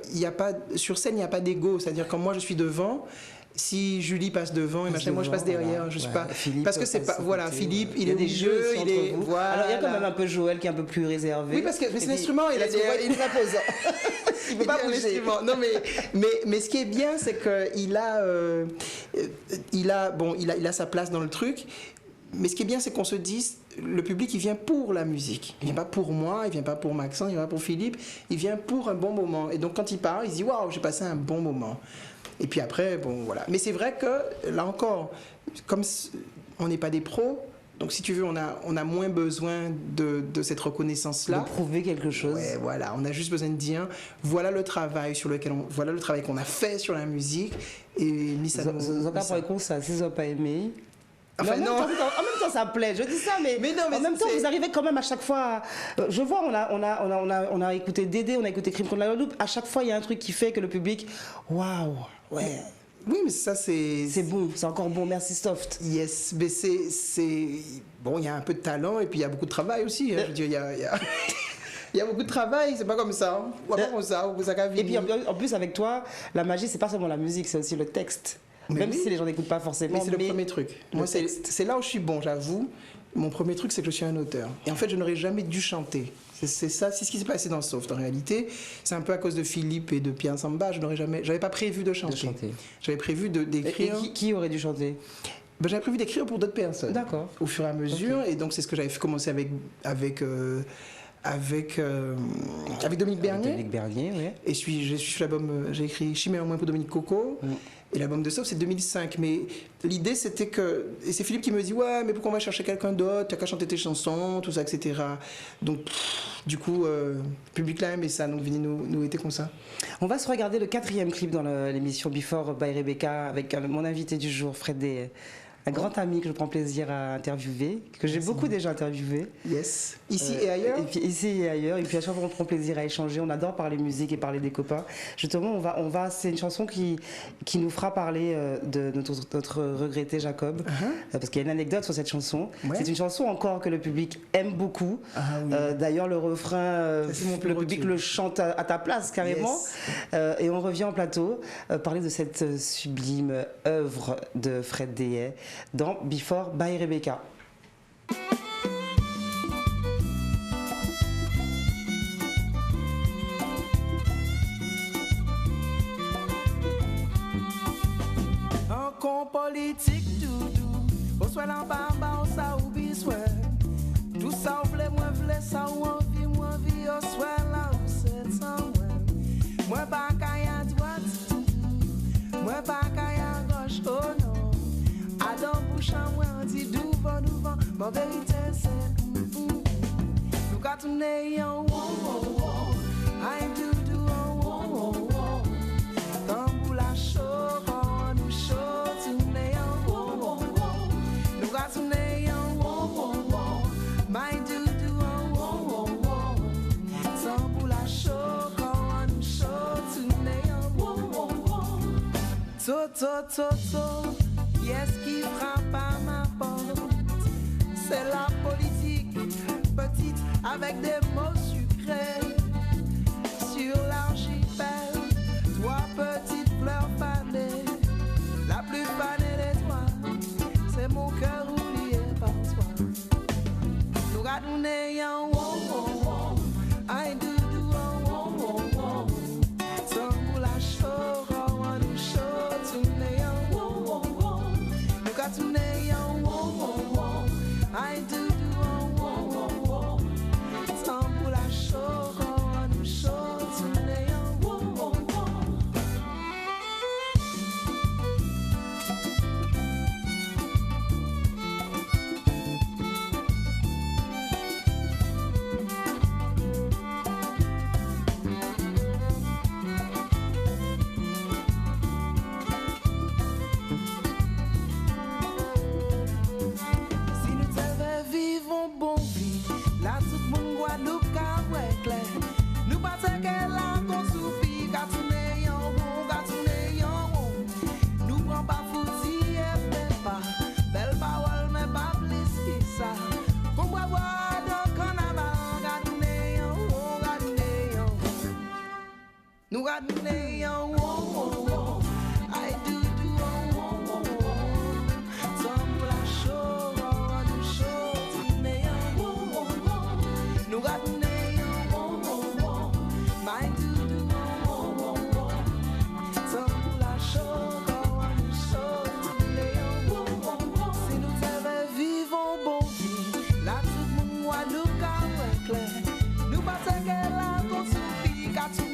[SPEAKER 3] sur scène, il n'y a pas d'ego. C'est-à-dire quand moi, je suis devant, si Julie passe devant et machin, moi je passe derrière,
[SPEAKER 1] voilà.
[SPEAKER 3] je sais
[SPEAKER 1] Ouais.
[SPEAKER 3] pas.
[SPEAKER 1] Philippe
[SPEAKER 3] Parce que c'est
[SPEAKER 1] passe
[SPEAKER 3] pas.
[SPEAKER 1] à
[SPEAKER 3] Voilà,
[SPEAKER 1] côté,
[SPEAKER 3] Philippe,
[SPEAKER 1] ouais.
[SPEAKER 3] il est
[SPEAKER 1] y a des jeux
[SPEAKER 3] il est.
[SPEAKER 1] entre vous.
[SPEAKER 3] Voilà.
[SPEAKER 1] Alors il y a quand même un peu Joël qui est un peu plus réservé.
[SPEAKER 3] Oui, parce que mais c'est
[SPEAKER 1] Et puis,
[SPEAKER 3] l'instrument, il a
[SPEAKER 1] se voit être très imposant. Il peut pas
[SPEAKER 3] est un
[SPEAKER 1] bouger.
[SPEAKER 3] instrument. Non, mais ce qui est bien, c'est qu'il a sa place dans le truc. Mais ce qui est bien, c'est qu'on se dise, le public, il vient pour la musique. Il vient pas pour moi, il vient pas pour Maxence, il vient pas pour Philippe. Il vient pour un bon moment. Et donc, quand il part, il se dit, waouh, j'ai passé un bon moment. Et puis après, bon, voilà. Mais c'est vrai que, là encore, comme on n'est pas des pros, donc si tu veux, on a moins besoin de cette reconnaissance-là.
[SPEAKER 1] De prouver quelque chose.
[SPEAKER 3] Ouais, voilà, on a juste besoin de dire voilà le travail voilà le travail qu'on a fait sur la musique et mis ça.
[SPEAKER 1] Zoka pour écouter ça, si vous n'avez pas aimé.
[SPEAKER 3] Enfin,
[SPEAKER 1] Mais
[SPEAKER 3] non.
[SPEAKER 1] en même temps, ça plaît. Je dis ça, mais
[SPEAKER 3] non, mais
[SPEAKER 1] en même temps,
[SPEAKER 3] c'est-
[SPEAKER 1] vous arrivez quand même à chaque fois. Je vois, on a écouté Dédé, on a écouté Crime contre la Guadeloupe. À chaque fois, il y a un truc qui fait que le public, waouh, ouais,
[SPEAKER 3] Oui, mais ça c'est.
[SPEAKER 1] c'est bon, c'est encore bon. Merci Soft.
[SPEAKER 3] Yes, mais c'est bon, il y a un peu de talent et puis il y a beaucoup de travail aussi. Hein. Je veux dire, il y a il y a beaucoup de travail. C'est pas comme ça. Hein. Ou pas comme ça. Ou ça
[SPEAKER 1] Et puis en plus, avec toi, la magie, c'est pas seulement la musique, c'est aussi le texte.
[SPEAKER 3] Mais
[SPEAKER 1] Même
[SPEAKER 3] oui.
[SPEAKER 1] si les gens n'écoutent pas forcément.
[SPEAKER 3] Mais c'est le premier truc. Moi,
[SPEAKER 1] texte.
[SPEAKER 3] c'est là où je suis bon, j'avoue. Mon premier truc, c'est que je suis un auteur. Et en fait, je n'aurais jamais dû chanter. C'est ça, c'est ce qui s'est passé dans Soft. En réalité, c'est un peu à cause de Philippe et de Pierre Samba. j'avais pas prévu de chanter. J'avais prévu d'écrire.
[SPEAKER 1] Et qui aurait dû chanter?
[SPEAKER 3] Ben, j'avais prévu d'écrire pour d'autres personnes.
[SPEAKER 1] D'accord.
[SPEAKER 3] Au fur et à mesure. Okay. Et donc, c'est ce que j'avais commencé avec Dominique Bernier.
[SPEAKER 1] Dominique Bernier, oui.
[SPEAKER 3] Et j'ai suivi l'album, j'ai écrit Chimère en moins pour Dominique Coco. Et l'album de Soft, c'est 2005. Mais l'idée, c'était que... Et c'est Philippe qui me dit, ouais, mais pourquoi on va chercher quelqu'un d'autre? T'as qu'à chanter tes chansons, tout ça, etc. Donc, du coup, le public l'a aimé ça. Donc, venez nous aider comme ça.
[SPEAKER 1] On va se regarder le 4e clip dans l'émission Before by Rebecca avec mon invité du jour, Fred Dehaye. Un grand ami que je prends plaisir à interviewer, que j'ai beaucoup déjà interviewé.
[SPEAKER 3] Yes. Ici et ailleurs.
[SPEAKER 1] Et puis ici et ailleurs. Et puis à chaque fois on prend plaisir à échanger. On adore parler musique et parler des copains. Justement, c'est une chanson qui nous fera parler de notre regretté Jacob. Parce qu'il y a une anecdote sur cette chanson. Ouais. C'est une chanson encore que le public aime beaucoup. Oui. D'ailleurs, le refrain, le public le chante à ta place carrément. Yes. Et on revient en plateau parler de cette sublime œuvre de Fred Dehaye dans Before by Rebecca.
[SPEAKER 2] Un con politique doudou, au soit l'embamba, on ça oublie soit. Tout ça ou vle ça ou envie, au soit là où c'est sans moi. Moi pas qu'à droite, moi pas qu'à gauche, oh non. Adam bouche à moi, on dit devant, ma vérité c'est nous qu'à tourner en wow, I do en wow, tambour la chaud, quand nous chaud, tourner en wow, nous qu'à tourner en wow, my do en wow, tambour la chaud, quand nous chaud, tourner en wow, to. Yes, qui frappe à ma porte, c'est la politique, petite, avec des mots sucrés. Sur l'archipel, 3 petites fleurs fanées, la plus fanée des 3, c'est mon cœur oublié par toi. Nous gardons en wow, I do en wow, sans la chaud, on nous chaud, tourner en wow. Tourner en wow, I do en wow, tambour la chaud, quand nous chaud, tourner en wow. Nous gardons en wow, I do en wow, tambour la chaud, nous chaud, tourner en wow, nous gardons en wow, my do en wow, tambour la chaud, nous chaud, tourner en wow. Si nous devons vivre en bon vie, là tout le monde voit nous qu'à clair, nous pas que là qu'on s'oublie qu'à tourner.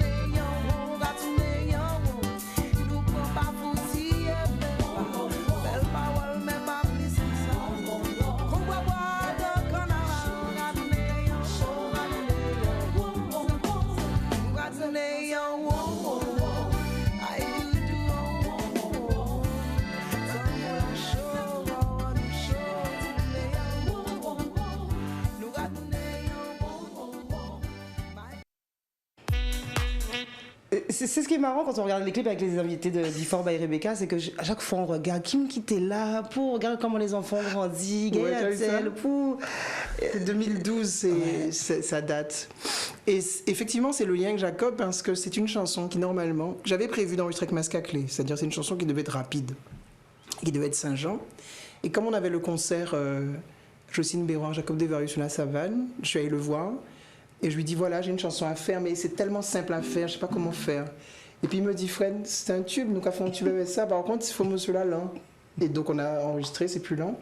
[SPEAKER 1] C'est ce qui est marrant quand on regarde les clips avec les invités de Before by Rebecca, c'est que à chaque fois on regarde Kim qui était là, pour regarder comment les enfants grandissent, Gaël, pour...
[SPEAKER 3] C'est 2012, ça date. Et effectivement, c'est le lien avec Jacob parce que c'est une chanson qui normalement, j'avais prévu d'enregistrer avec Mascaclé, c'est-à-dire c'est une chanson qui devait être rapide, qui devait être Saint-Jean. Et comme on avait le concert Jocelyne Béroir, Jacob Desvarieux sur la savane. Je suis allée le voir et je lui dis voilà, j'ai une chanson à faire, mais c'est tellement simple à faire, je sais pas comment faire. Et puis il me dit Fred, c'est un tube, donc à fond un tube avec ça. Par contre, il faut me cela lent. Et donc on a enregistré, c'est plus lent.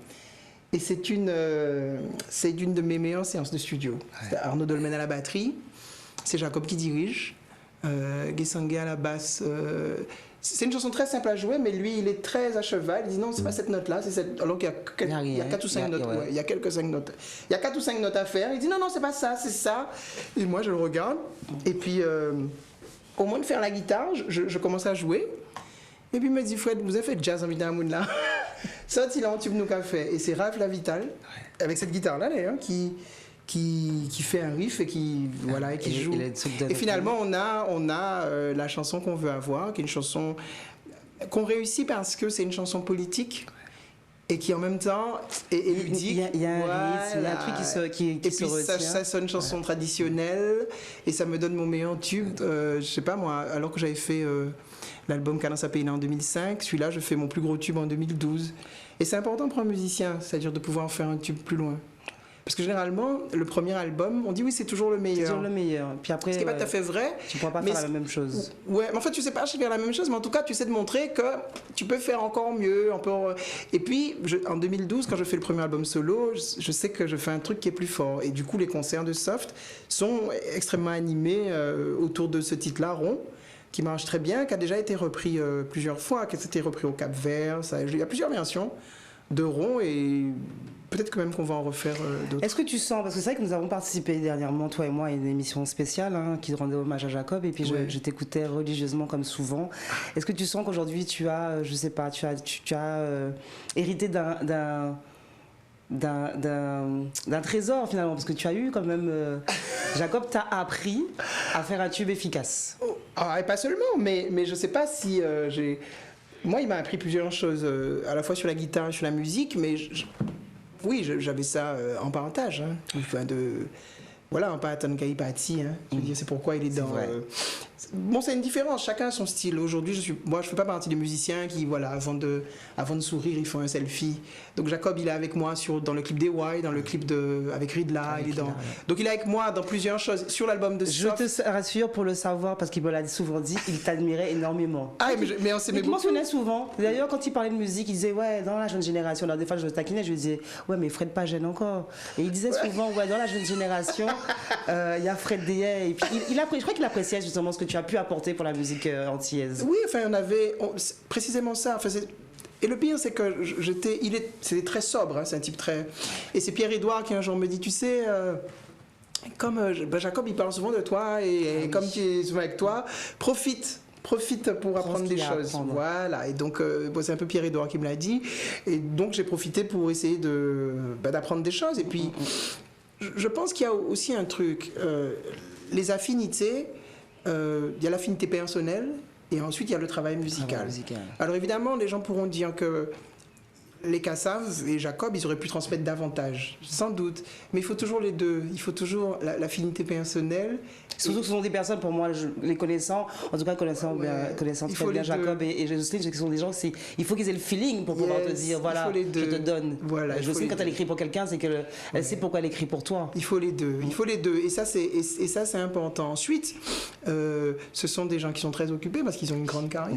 [SPEAKER 3] Et c'est une de mes meilleures séances de studio. Ouais. C'est Arnaud Dolmen à la batterie, c'est Jacob qui dirige, Guessangé à la basse. C'est une chanson très simple à jouer, mais lui, il est très à cheval. Il dit non, c'est pas cette note-là, c'est cette. Alors qu'il y a 4 ou 5 notes. Ouais, il y a quelques 5 notes. Il y a 4 ou 5 notes à faire. Il dit non, non, c'est pas ça, c'est ça. Et moi, je le regarde. Et puis, au moins de faire la guitare, je commence à jouer. Et puis, il me dit Fred, vous avez fait jazz en Vidamoun là. Ça, il a un tube nous qu'a fait. Et c'est Raph Lavital, avec cette guitare-là d'ailleurs, qui fait un riff et qui joue. Et finalement, on a la chanson qu'on veut avoir, qui est une chanson qu'on réussit parce que c'est une chanson politique et qui en même temps est ludique.
[SPEAKER 1] Il y a un rythme, il y a un truc qui se retient.
[SPEAKER 3] Et puis ça sonne chanson traditionnelle et ça me donne mon meilleur tube. Je sais pas moi, alors que j'avais fait l'album Cadence à Péina en 2005, celui-là je fais mon plus gros tube en 2012. Et c'est important pour un musicien, c'est-à-dire de pouvoir en faire un tube plus loin. Parce que généralement, le premier album, on dit oui, c'est toujours le meilleur.
[SPEAKER 1] C'est toujours le meilleur. Puis après,
[SPEAKER 3] ce qui n'est pas tout à fait vrai.
[SPEAKER 1] Tu ne pourras pas faire la même chose.
[SPEAKER 3] Ouais, mais en fait, tu ne sais pas faire la même chose, mais en tout cas, tu sais de montrer que tu peux faire encore mieux. Et puis, en 2012, quand je fais le premier album solo, je sais que je fais un truc qui est plus fort. Et du coup, les concerts de Soft sont extrêmement animés autour de ce titre-là, Rond, qui marche très bien, qui a déjà été repris plusieurs fois, qui a été repris au Cap-Vert. Il y a plusieurs versions de Rond et peut-être que même qu'on va en refaire d'autres.
[SPEAKER 1] Est-ce que tu sens, parce que c'est vrai que nous avons participé dernièrement, toi et moi, à une émission spéciale qui rendait hommage à Jacob, et puis je t'écoutais religieusement comme souvent. Est-ce que tu sens qu'aujourd'hui tu as, je sais pas, tu as hérité d'un trésor finalement, parce que tu as eu quand même Jacob t'a appris à faire un tube efficace.
[SPEAKER 3] Et pas seulement, mais je sais pas si moi il m'a appris plusieurs choses, à la fois sur la guitare et sur la musique, mais oui, j'avais ça en parentage. Enfin, voilà, un Patan Kaipati. Je veux dire, c'est pourquoi il est dans. Bon, c'est une différence, chacun a son style. Aujourd'hui, moi, je ne fais pas partie des musiciens qui, voilà, avant de sourire, ils font un selfie. Donc, Jacob, il est avec moi dans le clip d'EY, dans le clip avec Ridla. Donc, il est avec moi dans plusieurs choses. Sur l'album de Soft.
[SPEAKER 1] Je te rassure pour le savoir, parce qu'il me l'a souvent dit, il t'admirait énormément.
[SPEAKER 3] Mais on s'aimait beaucoup.
[SPEAKER 1] Il mentionnait souvent. D'ailleurs, quand il parlait de musique, il disait, ouais, dans la jeune génération. Alors, des fois, je le taquinais, je lui disais, ouais, mais Fred pas jeune encore. Et il disait souvent, ouais, dans la jeune génération, il y a Fred Deyet. Et puis, je crois qu'il appréciait justement ce que tu as pu apporter pour la musique antillaise.
[SPEAKER 3] Oui, enfin, précisément ça. Enfin, et le pire, c'est que c'était très sobre, c'est un type très. Et c'est Pierre-Édouard qui un jour me dit, tu sais, comme Jacob, il parle souvent de toi, et comme tu es souvent avec toi, profite pour apprendre des choses. Voilà. Et donc, c'est un peu Pierre-Édouard qui me l'a dit. Et donc, j'ai profité pour essayer d'apprendre des choses. Et puis, je pense qu'il y a aussi un truc. Les affinités, il y a l'affinité personnelle et ensuite il y a le travail musical. Alors évidemment, les gens pourront dire que les Kassav et Jacob, ils auraient pu transmettre davantage, sans doute. Mais il faut toujours les deux. Il faut toujours l'affinité personnelle.
[SPEAKER 1] Surtout que ce sont des personnes, pour moi, les connaissant, en tout cas connaissant très bien Jacob et Jocelyne, ce sont des gens, il faut qu'ils aient le feeling pour pouvoir te dire, voilà, je te donne.
[SPEAKER 3] Voilà,
[SPEAKER 1] Jocelyne, quand elle écrit pour quelqu'un, c'est qu'elle sait pourquoi elle écrit pour toi.
[SPEAKER 3] Il faut les deux. Il faut les deux. Et ça, c'est important. Ensuite, ce sont des gens qui sont très occupés parce qu'ils ont une grande carrière.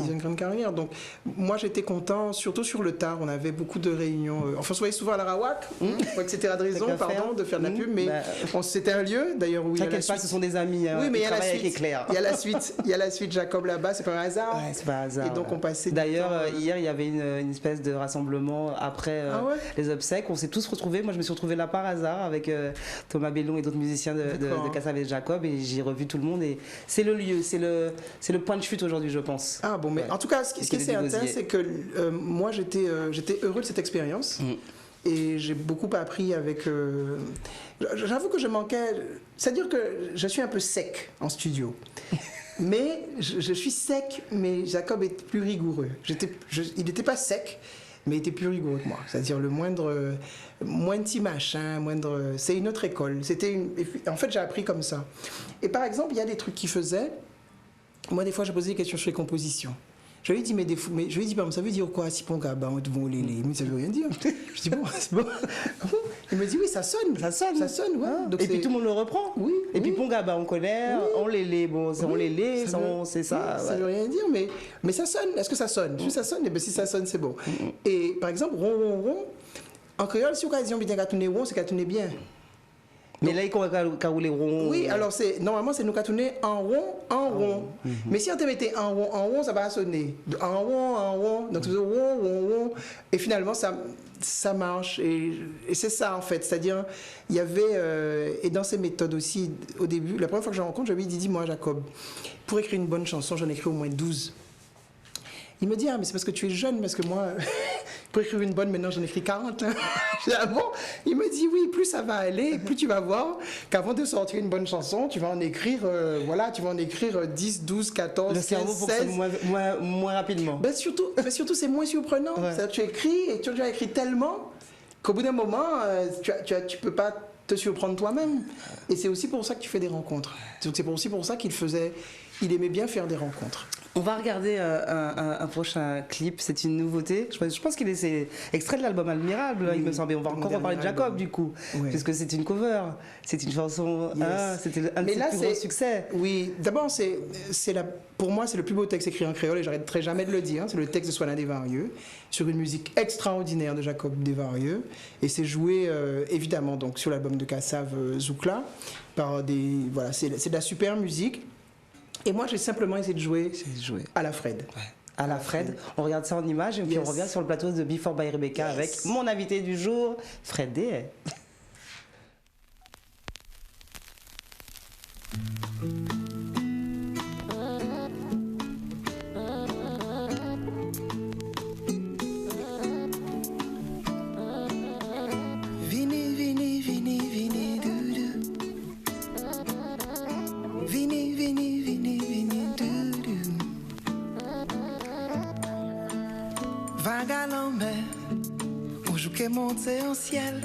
[SPEAKER 3] Ils ont une grande carrière. Donc, moi, j'étais content, surtout sur le tard. On avait beaucoup de réunions. Enfin, on se voyait souvent à l'Arawak, etc. de raison, pardon, de faire de la pub, mais c'était un lieu, d'ailleurs, où il y a la suite.
[SPEAKER 1] Ce sont des amis.
[SPEAKER 3] Oui, mais il y a la suite. Il y a la suite. Jacob là-bas, c'est pas un hasard.
[SPEAKER 1] Ouais, c'est pas un hasard.
[SPEAKER 3] Et donc, on passait.
[SPEAKER 1] D'ailleurs, hier, il y avait une espèce de rassemblement après les obsèques. On s'est tous retrouvés. Moi, je me suis retrouvée là par hasard avec Thomas Bellon et d'autres musiciens de Kassav et Jacob, et j'ai revu tout le monde. Et c'est le lieu, c'est le point de chute aujourd'hui, je pense.
[SPEAKER 3] Ah bon, mais en tout cas, ce qui est certain, c'est que moi, j'étais heureux de cette expérience. Et j'ai beaucoup appris avec. J'avoue que je manquais. C'est-à-dire que je suis un peu sec en studio. Mais je suis sec, mais Jacob est plus rigoureux. Il n'était pas sec, mais il était plus rigoureux que moi. C'est-à-dire le moindre petit machin, c'est une autre école. En fait, j'ai appris comme ça. Et par exemple, il y a des trucs qu'il faisait. Moi, des fois, je posais des questions sur les compositions. Je lui ai dit, mais je lui ai dit, par exemple, ça veut dire quoi si Ponga, bah, on te vont les. Mais ça veut rien dire. Je dis, bon, c'est bon. Il me dit, oui, ça sonne.
[SPEAKER 1] Ça sonne.
[SPEAKER 3] Ça sonne, ouais.
[SPEAKER 1] Ah.
[SPEAKER 3] Donc
[SPEAKER 1] Et puis tout le monde le reprend.
[SPEAKER 3] Oui.
[SPEAKER 1] Et puis Ponga, bah, on connaît, on les bon, on les c'est ça.
[SPEAKER 3] Ça veut rien dire, mais ça sonne. Est-ce que ça sonne? Si ça sonne, eh ben, si ça sonne, c'est bon. Et par exemple, rond, rond, rond. En créole, si on a dit bien qu'à tourner rond, c'est qu'à tourner bien.
[SPEAKER 1] Mais là, il y a rouler rond.
[SPEAKER 3] Oui, alors normalement, c'est nous qu'à tourner en rond. Mais si on te mettait en rond, ça va sonner. En rond. Donc, c'est rond. Et finalement, ça marche. Et c'est ça, en fait. C'est-à-dire, il y avait, et dans ces méthodes aussi, au début, la première fois que je rencontre, je lui ai dit, dis-moi, Jacob, pour écrire une bonne chanson, j'en ai écrit au moins 12. Il me dit, ah, mais c'est parce que tu es jeune, parce que moi, pour écrire une bonne, maintenant j'en écris 40. Je dis, ah bon? Il me dit, oui, plus ça va aller, plus tu vas voir qu'avant de sortir une bonne chanson, tu vas en écrire, tu vas en écrire 10, 12, 14,
[SPEAKER 1] Le cerveau
[SPEAKER 3] 15, 16.
[SPEAKER 1] fonctionne moins rapidement.
[SPEAKER 3] Surtout, c'est moins surprenant.
[SPEAKER 1] Ouais.
[SPEAKER 3] C'est-à-dire, tu écris et tu as écrit tellement qu'au bout d'un moment, tu peux pas te surprendre toi-même. Et c'est aussi pour ça que tu fais des rencontres. Donc c'est aussi pour ça il aimait bien faire des rencontres.
[SPEAKER 1] On va regarder un prochain clip, c'est une nouveauté. Je pense qu'il est extrait de l'album Admirable, il me semble. Et on va encore reparler de Jacob, du coup, puisque c'est une cover, c'est une chanson, c'était un de ses plus gros succès.
[SPEAKER 3] Oui, d'abord, pour moi, c'est le plus beau texte écrit en créole, et j'arrêterai jamais de le dire. C'est le texte de Swanna Desvarieux, sur une musique extraordinaire de Jacob Desvarieux. Et c'est joué, évidemment, donc, sur l'album de Kassav Zoukla, par c'est de la super musique. Et moi, j'ai simplement essayé de jouer à la Fred.
[SPEAKER 1] Ouais. À la Fred. On regarde ça en image et puis on revient sur le plateau de Before by Rebecca avec mon invité du jour, Fred Dehay.
[SPEAKER 2] Monter en ciel.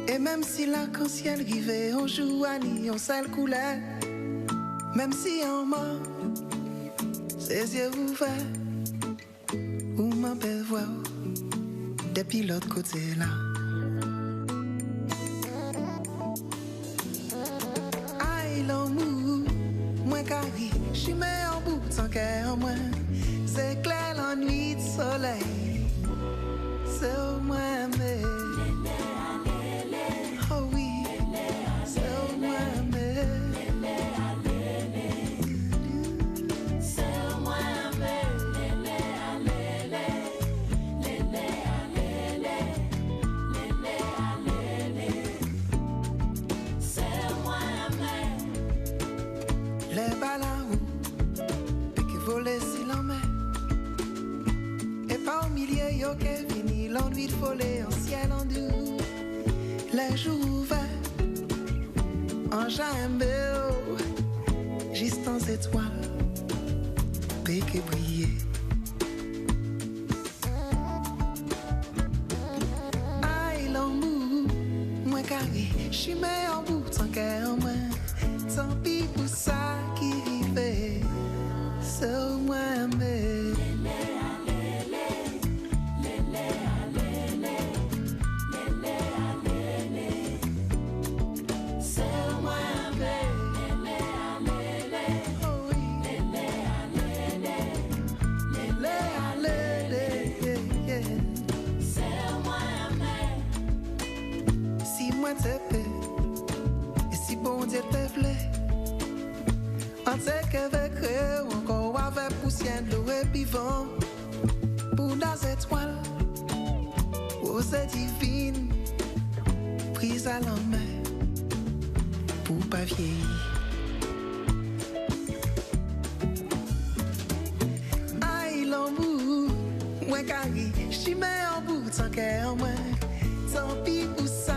[SPEAKER 2] Et même si l'arc-en-ciel rivait, on joue à ni on seule couleur. Même si on mort, ses yeux ouverts, ou ma belle voix, depuis l'autre côté là. Aïe l'amour, moi carré, j'y mets en bout sans cœur en moi. C'est clair l'ennui de soleil. C'est au moins mais oh oui c'est au moins mais c'est au moins mais c'est au moins mais les balaou et qui volent si l'en met et pas au milieu yo que l'ennui de voler en ciel en doux, les jours ouverts, en jambe, juste en étoiles, pique et briller. Aïe l'amour, moi carré, j'y mets en bout tant qu'elle en main, tant pis pour ça qui rivait, c'est au moins mais. Et si bon Dieu te plaît, on sait qu'avec eux, encore avec poussière de l'eau et puis vent, pour des étoiles, aux divines, prise à la main, pour pas vieillir. Aïe l'amour, moi carré, j'y mets en bout tant qu'elle en moi, tant pis pour ça.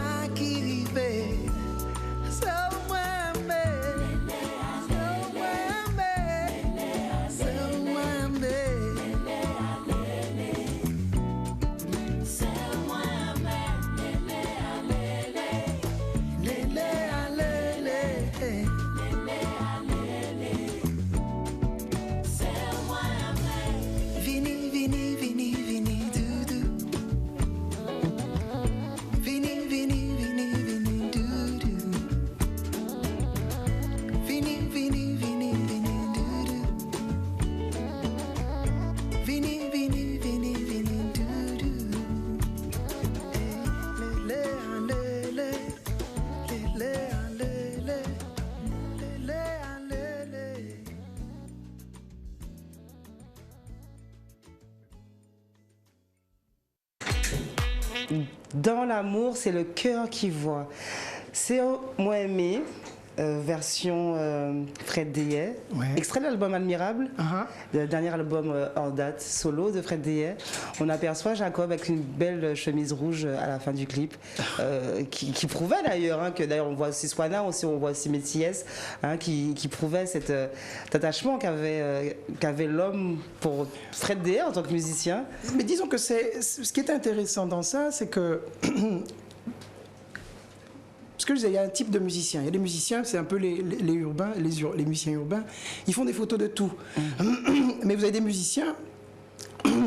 [SPEAKER 1] Dans l'amour, c'est le cœur qui voit. C'est Moi aimé, version Fred Deyet,
[SPEAKER 3] Ouais.
[SPEAKER 1] extrait de l'album Admirable,
[SPEAKER 3] Uh-huh.
[SPEAKER 1] le dernier album en date, solo de Fred Deyet. On aperçoit Jacob avec une belle chemise rouge à la fin du clip, qui prouvait d'ailleurs, hein, que d'ailleurs on voit aussi Swana, on voit aussi Métis, hein, qui prouvait cet attachement qu'avait l'homme pour Fred Deyet en tant que musicien.
[SPEAKER 3] Mais disons que ce qui est intéressant dans ça, c'est que parce que je disais, il y a un type de musicien. Il y a des musiciens, c'est un peu les urbains, les musiciens urbains. Ils font des photos de tout. Mais vous avez des musiciens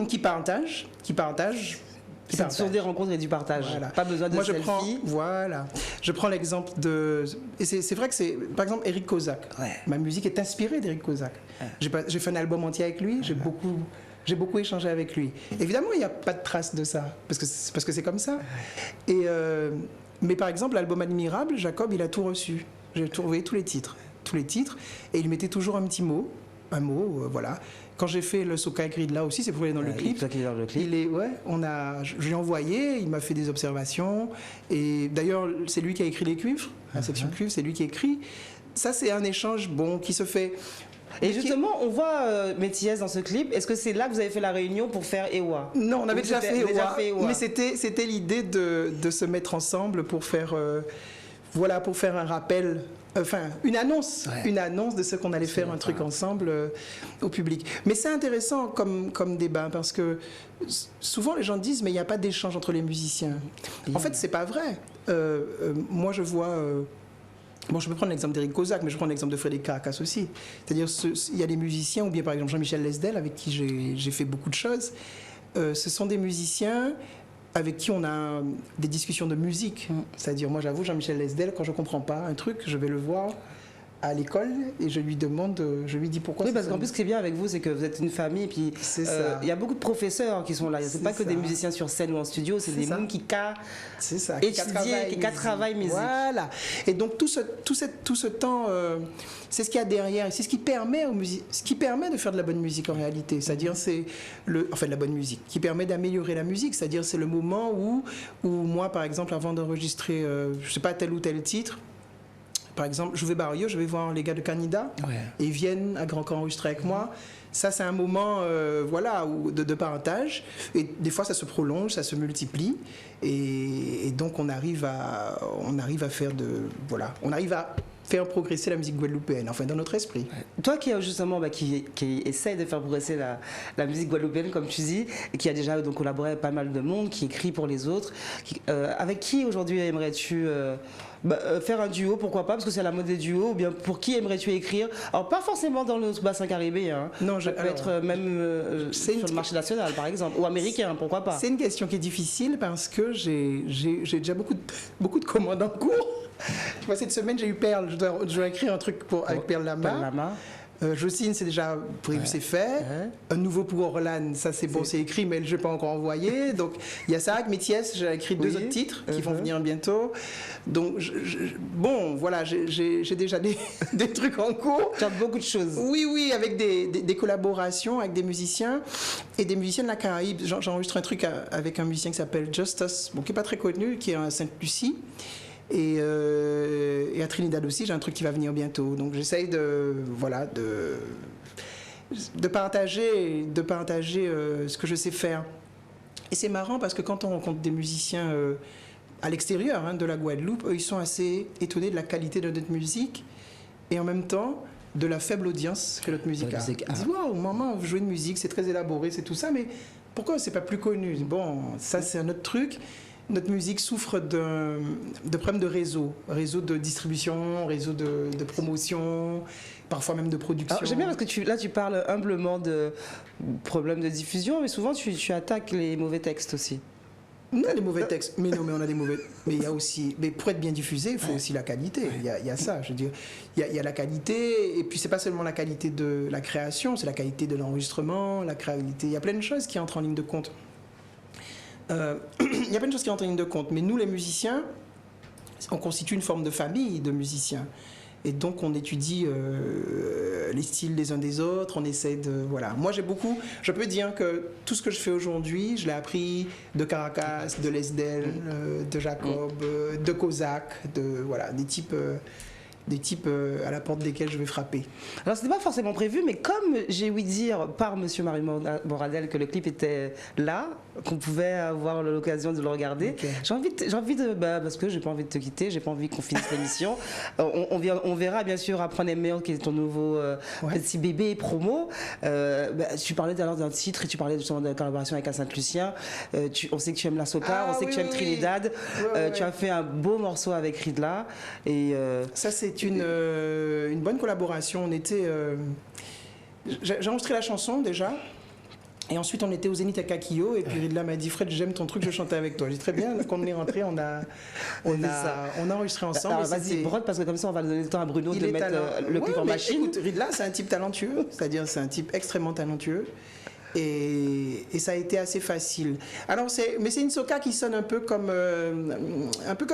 [SPEAKER 3] qui partagent.
[SPEAKER 1] C'est sur des rencontres et du partage.
[SPEAKER 3] Voilà.
[SPEAKER 1] Pas besoin de
[SPEAKER 3] Moi,
[SPEAKER 1] selfie.
[SPEAKER 3] Je prends l'exemple de... Et c'est vrai que c'est... Par exemple, Eric Kozak.
[SPEAKER 1] Ouais.
[SPEAKER 3] Ma musique est inspirée d'Eric Kozak. J'ai fait un album entier avec lui. J'ai beaucoup échangé avec lui. Évidemment, il n'y a pas de trace de ça. Parce que c'est comme ça. Et... mais par exemple, l'album Admirable, Jacob, il a tout reçu. J'ai trouvé tous les titres. Et il mettait toujours un petit mot. Un mot, voilà. Quand j'ai fait le Soca Grid là aussi, c'est pour aller dans le clip.
[SPEAKER 1] Toi qui es dans le clip.
[SPEAKER 3] Je lui ai envoyé, il m'a fait des observations. Et d'ailleurs, c'est lui qui a écrit les cuivres, la section cuivre, c'est lui qui a écrit. Ça, c'est un échange qui se fait.
[SPEAKER 1] Et justement, on voit Métis dans ce clip. Est-ce que c'est là que vous avez fait la réunion pour faire Ewa?
[SPEAKER 3] Non, on avait déjà fait Ewa.
[SPEAKER 1] Ewa.
[SPEAKER 3] Mais c'était l'idée de se mettre ensemble pour faire, pour faire un rappel. Enfin, une annonce de ce qu'on allait faire un truc ensemble au public. Mais c'est intéressant comme débat parce que souvent les gens disent mais il n'y a pas d'échange entre les musiciens. En fait, c'est pas vrai. Moi, je vois. Bon, je peux prendre l'exemple d'Eric Kozak, mais je prends l'exemple de Frédéric Caracas aussi. C'est-à-dire, il y a des musiciens, ou bien par exemple Jean-Michel Lesdel, avec qui j'ai fait beaucoup de choses. Ce sont des musiciens avec qui on a des discussions de musique. C'est-à-dire, moi j'avoue, Jean-Michel Lesdel, quand je ne comprends pas un truc, je vais le voir à l'école et je lui dis pourquoi.
[SPEAKER 1] Oui, parce qu'en plus, ce qui est bien avec vous, c'est que vous êtes une famille, et puis il y a beaucoup de professeurs qui sont là. C'est pas que des musiciens sur scène ou en studio, c'est des gens qui travaillent musique.
[SPEAKER 3] Voilà. Et donc tout ce temps, c'est ce qu'il y a derrière, c'est ce qui permet de faire de la bonne musique en réalité. C'est-à-dire de la bonne musique, qui permet d'améliorer la musique. C'est-à-dire c'est le moment où moi, par exemple, avant d'enregistrer, je sais pas tel ou tel titre. Par exemple, je vais Barrio, je vais voir les gars de Canida, et ils viennent à Grand Camp enregistrer avec moi. Ça, c'est un moment de partage. Et des fois, ça se prolonge, ça se multiplie. Et donc, on arrive à faire progresser la musique guadeloupéenne, enfin dans notre esprit.
[SPEAKER 1] Toi qui justement qui essaye de faire progresser la musique guadeloupéenne, comme tu dis, et qui a déjà donc collaboré avec pas mal de monde, qui écrit pour les autres, avec qui aujourd'hui aimerais-tu faire un duo, pourquoi pas, parce que c'est la mode des duos, ou bien pour qui aimerais-tu écrire? Alors pas forcément dans le bassin caribéen,
[SPEAKER 3] non,
[SPEAKER 1] ça peut être même sur le marché national par exemple, ou américain, pourquoi pas?
[SPEAKER 3] C'est une question qui est difficile parce que j'ai déjà beaucoup de commandes en cours. Tu vois, cette semaine j'ai eu Perle, je dois écrire un truc avec Perle Lama. Jocelyne, c'est déjà prévu, c'est fait. Un nouveau pour Orlan, ça c'est bon, c'est écrit, mais je n'ai pas encore envoyé. Donc il y a ça. Avec Métis, j'ai écrit 2 autres titres qui vont venir bientôt. Donc voilà, j'ai déjà des trucs en cours.
[SPEAKER 1] Tu as beaucoup de choses.
[SPEAKER 3] Oui, avec des collaborations avec des musiciens et des musiciens de la Caraïbe. J'enregistre un truc avec un musicien qui s'appelle Justus, qui n'est pas très connu, qui est à Sainte-Lucie. Et à Trinidad aussi, j'ai un truc qui va venir bientôt. Donc j'essaye de partager ce que je sais faire. Et c'est marrant parce que quand on rencontre des musiciens à l'extérieur de la Guadeloupe, eux, ils sont assez étonnés de la qualité de notre musique et en même temps de la faible audience que notre musique a. Ils disent waouh, maman, vous jouez de musique, c'est très élaboré, c'est tout ça, mais pourquoi c'est pas plus connu? Bon, ça c'est un autre truc. Notre musique souffre de problèmes de réseau de distribution, réseau de promotion, parfois même de production.
[SPEAKER 1] J'aime bien parce que tu parles humblement de problèmes de diffusion, mais souvent tu attaques les mauvais textes aussi.
[SPEAKER 3] On a des mauvais textes, mais on a des mauvais. Mais il y a aussi, mais pour être bien diffusé, il faut aussi la qualité. Il y a ça, je veux dire, il y a la qualité, et puis c'est pas seulement la qualité de la création, c'est la qualité de l'enregistrement, la qualité. Il y a plein de choses qui entrent en ligne de compte. Il y a plein de choses qui entrent en ligne de compte, mais nous les musiciens, on constitue une forme de famille de musiciens. Et donc on étudie les styles des uns des autres, on essaie de... Voilà. Moi je peux dire que tout ce que je fais aujourd'hui, je l'ai appris de Caracas, de Lesdel, de Jacob, de Kozak, voilà, des types à la porte desquels je vais frapper.
[SPEAKER 1] Alors, ce n'était pas forcément prévu, mais comme j'ai ouï dire par Monsieur Mario Moradel que le clip était là, qu'on pouvait avoir l'occasion de le regarder,
[SPEAKER 3] Okay.
[SPEAKER 1] j'ai envie de... parce que j'ai pas envie de te quitter, j'ai pas envie qu'on finisse l'émission. On verra bien sûr Apprendre à aimer, qui est ton nouveau petit bébé promo. Tu parlais tout à l'heure d'un titre et tu parlais justement de la collaboration avec Saint-Lucien. On sait que tu aimes la soca, on sait que tu aimes Trinidad. Tu as fait un beau morceau avec Ridla. Et,
[SPEAKER 3] ça, c'est une bonne collaboration. On était... j'ai enregistré la chanson déjà. Et ensuite, on était au Zénith à Kakio. Et puis Ridla m'a dit, Fred, j'aime ton truc, je chantais avec toi. J'ai dit, très bien. Quand on est rentré, on a enregistré ensemble.
[SPEAKER 1] Alors, vas-y, brode, parce que comme ça, on va donner le temps à Bruno de mettre le clip en machine.
[SPEAKER 3] Écoute, Ridla, c'est un type talentueux. C'est-à-dire, c'est un type extrêmement talentueux. Et ça a été assez facile. Alors, mais c'est une soca qui sonne un peu comme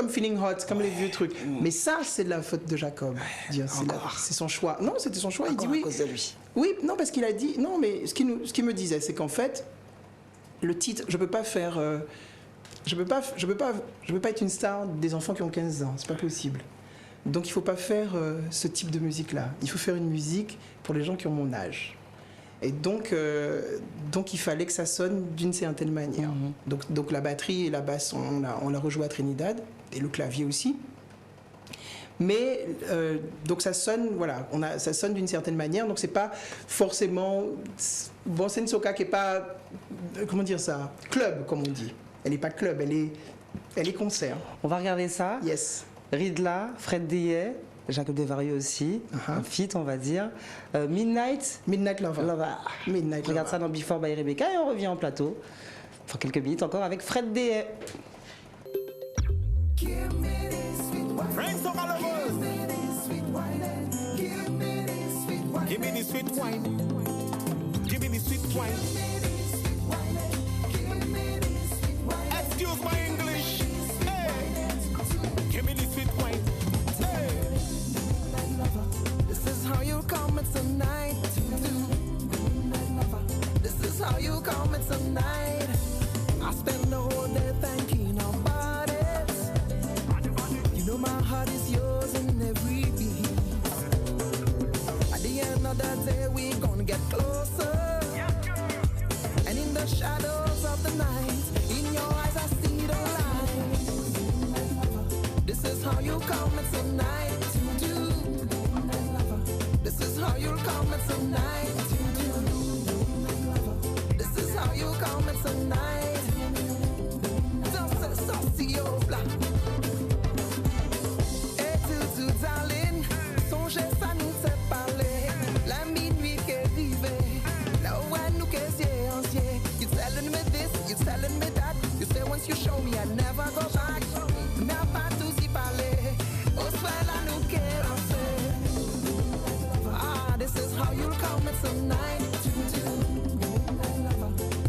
[SPEAKER 3] Feeling Hot, comme les vieux trucs. Mais ça, c'est de la faute de Jacob. C'est son choix. Non, c'était son choix. Il dit oui.
[SPEAKER 1] À cause de lui.
[SPEAKER 3] Oui, non, parce qu'il a dit non, mais ce qu'il me disait, c'est qu'en fait, le titre, je peux pas faire, je peux pas être une star des enfants qui ont 15 ans. C'est pas possible. Donc, il faut pas faire ce type de musique-là. Il faut faire une musique pour les gens qui ont mon âge. Et donc il fallait que ça sonne d'une certaine manière. Donc la batterie et la basse, on l'a rejoué à Trinidad, et le clavier aussi. Mais donc ça sonne, voilà, ça sonne d'une certaine manière. Donc c'est pas forcément, bon, c'est une soca qui est pas, comment dire ça, club comme on dit. Elle est pas club, elle est concert.
[SPEAKER 1] On va regarder ça.
[SPEAKER 3] Yes.
[SPEAKER 1] Ridla, Fred Deyet, Jacob Desvarieux aussi, un feat on va dire. Midnight
[SPEAKER 3] Lover. Midnight
[SPEAKER 1] Regarde
[SPEAKER 3] Lover.
[SPEAKER 1] ça dans Before by Rebecca et on revient en plateau pour quelques minutes encore avec Fred Deyet.
[SPEAKER 4] Give me the sweet wine. Give me the sweet wine. Excuse my English. Hey. Give me the sweet wine. Hey.
[SPEAKER 2] This is how you come at tonight. This is how you come at tonight. I spend the whole day thinking about it. You know my heart is yours in every beat. At the end of the day, we're gonna get closer. And in the shadows of the night, in your eyes I see the light. This is how you come at tonight. This is how you come at tonight. This is how you come at tonight. Don't say saucy, oh, blah. Et tout, darling, songez ça nous s'est parlé. La minuit qui est arrivée, là où nous qu'est ancien. You telling me this, you telling me that. You say once you show me I never go back. N'a pas tout y parler. Au soir là nous qu'est this is how you come at tonight.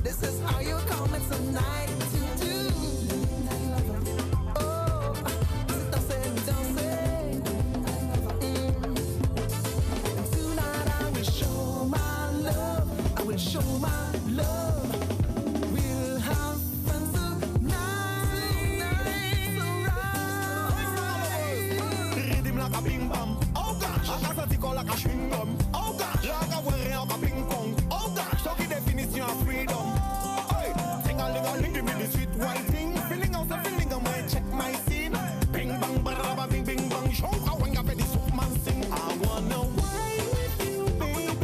[SPEAKER 2] This is how you come at tonight. Oh, don't say. Tonight I will show my love. I will show my love. We'll have fun tonight.
[SPEAKER 4] Rhythm like a bing bam. Oh gosh, I got a tickle like a chewing gum. Oh gosh, like a warrior like a ping pong. Oh gosh, talk the definition of freedom. Hey, sing a ling, give me the sweet white thing. Feeling out the feeling, I might check my scene. Bing bang, baraba, bing bing bang. Show how when you have the superman sing. I wanna wine with you, baby.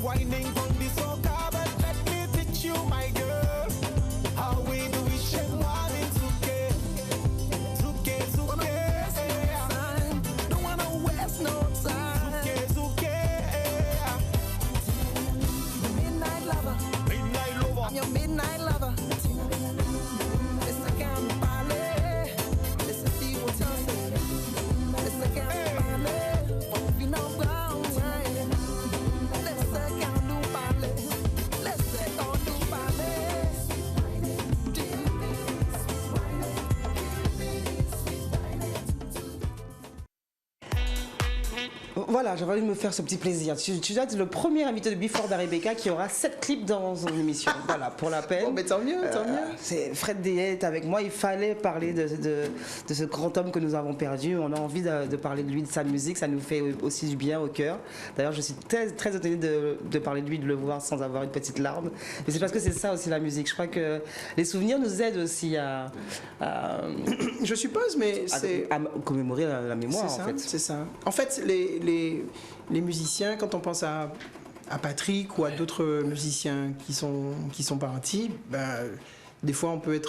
[SPEAKER 4] Whining on the soca, but let me teach you, my girl, how we do it. Shake one in suke.
[SPEAKER 2] Don't wanna waste no time. Midnight lover. I'm your midnight lover. It's a can't parler. Listen, see what I'm saying.
[SPEAKER 1] Voilà, j'avais envie de me faire ce petit plaisir. Tu dois être le premier invité de Before Rebecca qui aura 7 clips dans son émission. Voilà, pour la peine.
[SPEAKER 3] Bon, mais tant mieux, tant mieux.
[SPEAKER 1] C'est Fred Dehaye est avec moi. Il fallait parler de ce grand homme que nous avons perdu. On a envie de parler de lui, de sa musique. Ça nous fait aussi du bien au cœur. D'ailleurs, je suis très, très étonnée de parler de lui, de le voir sans avoir une petite larme. Mais c'est parce que c'est ça aussi la musique. Je crois que les souvenirs nous aident aussi à
[SPEAKER 3] Je suppose, mais c'est...
[SPEAKER 1] à commémorer la mémoire, en fait.
[SPEAKER 3] C'est ça. En fait, les musiciens, quand on pense à Patrick ou à d'autres musiciens qui sont partis, ben, des fois on peut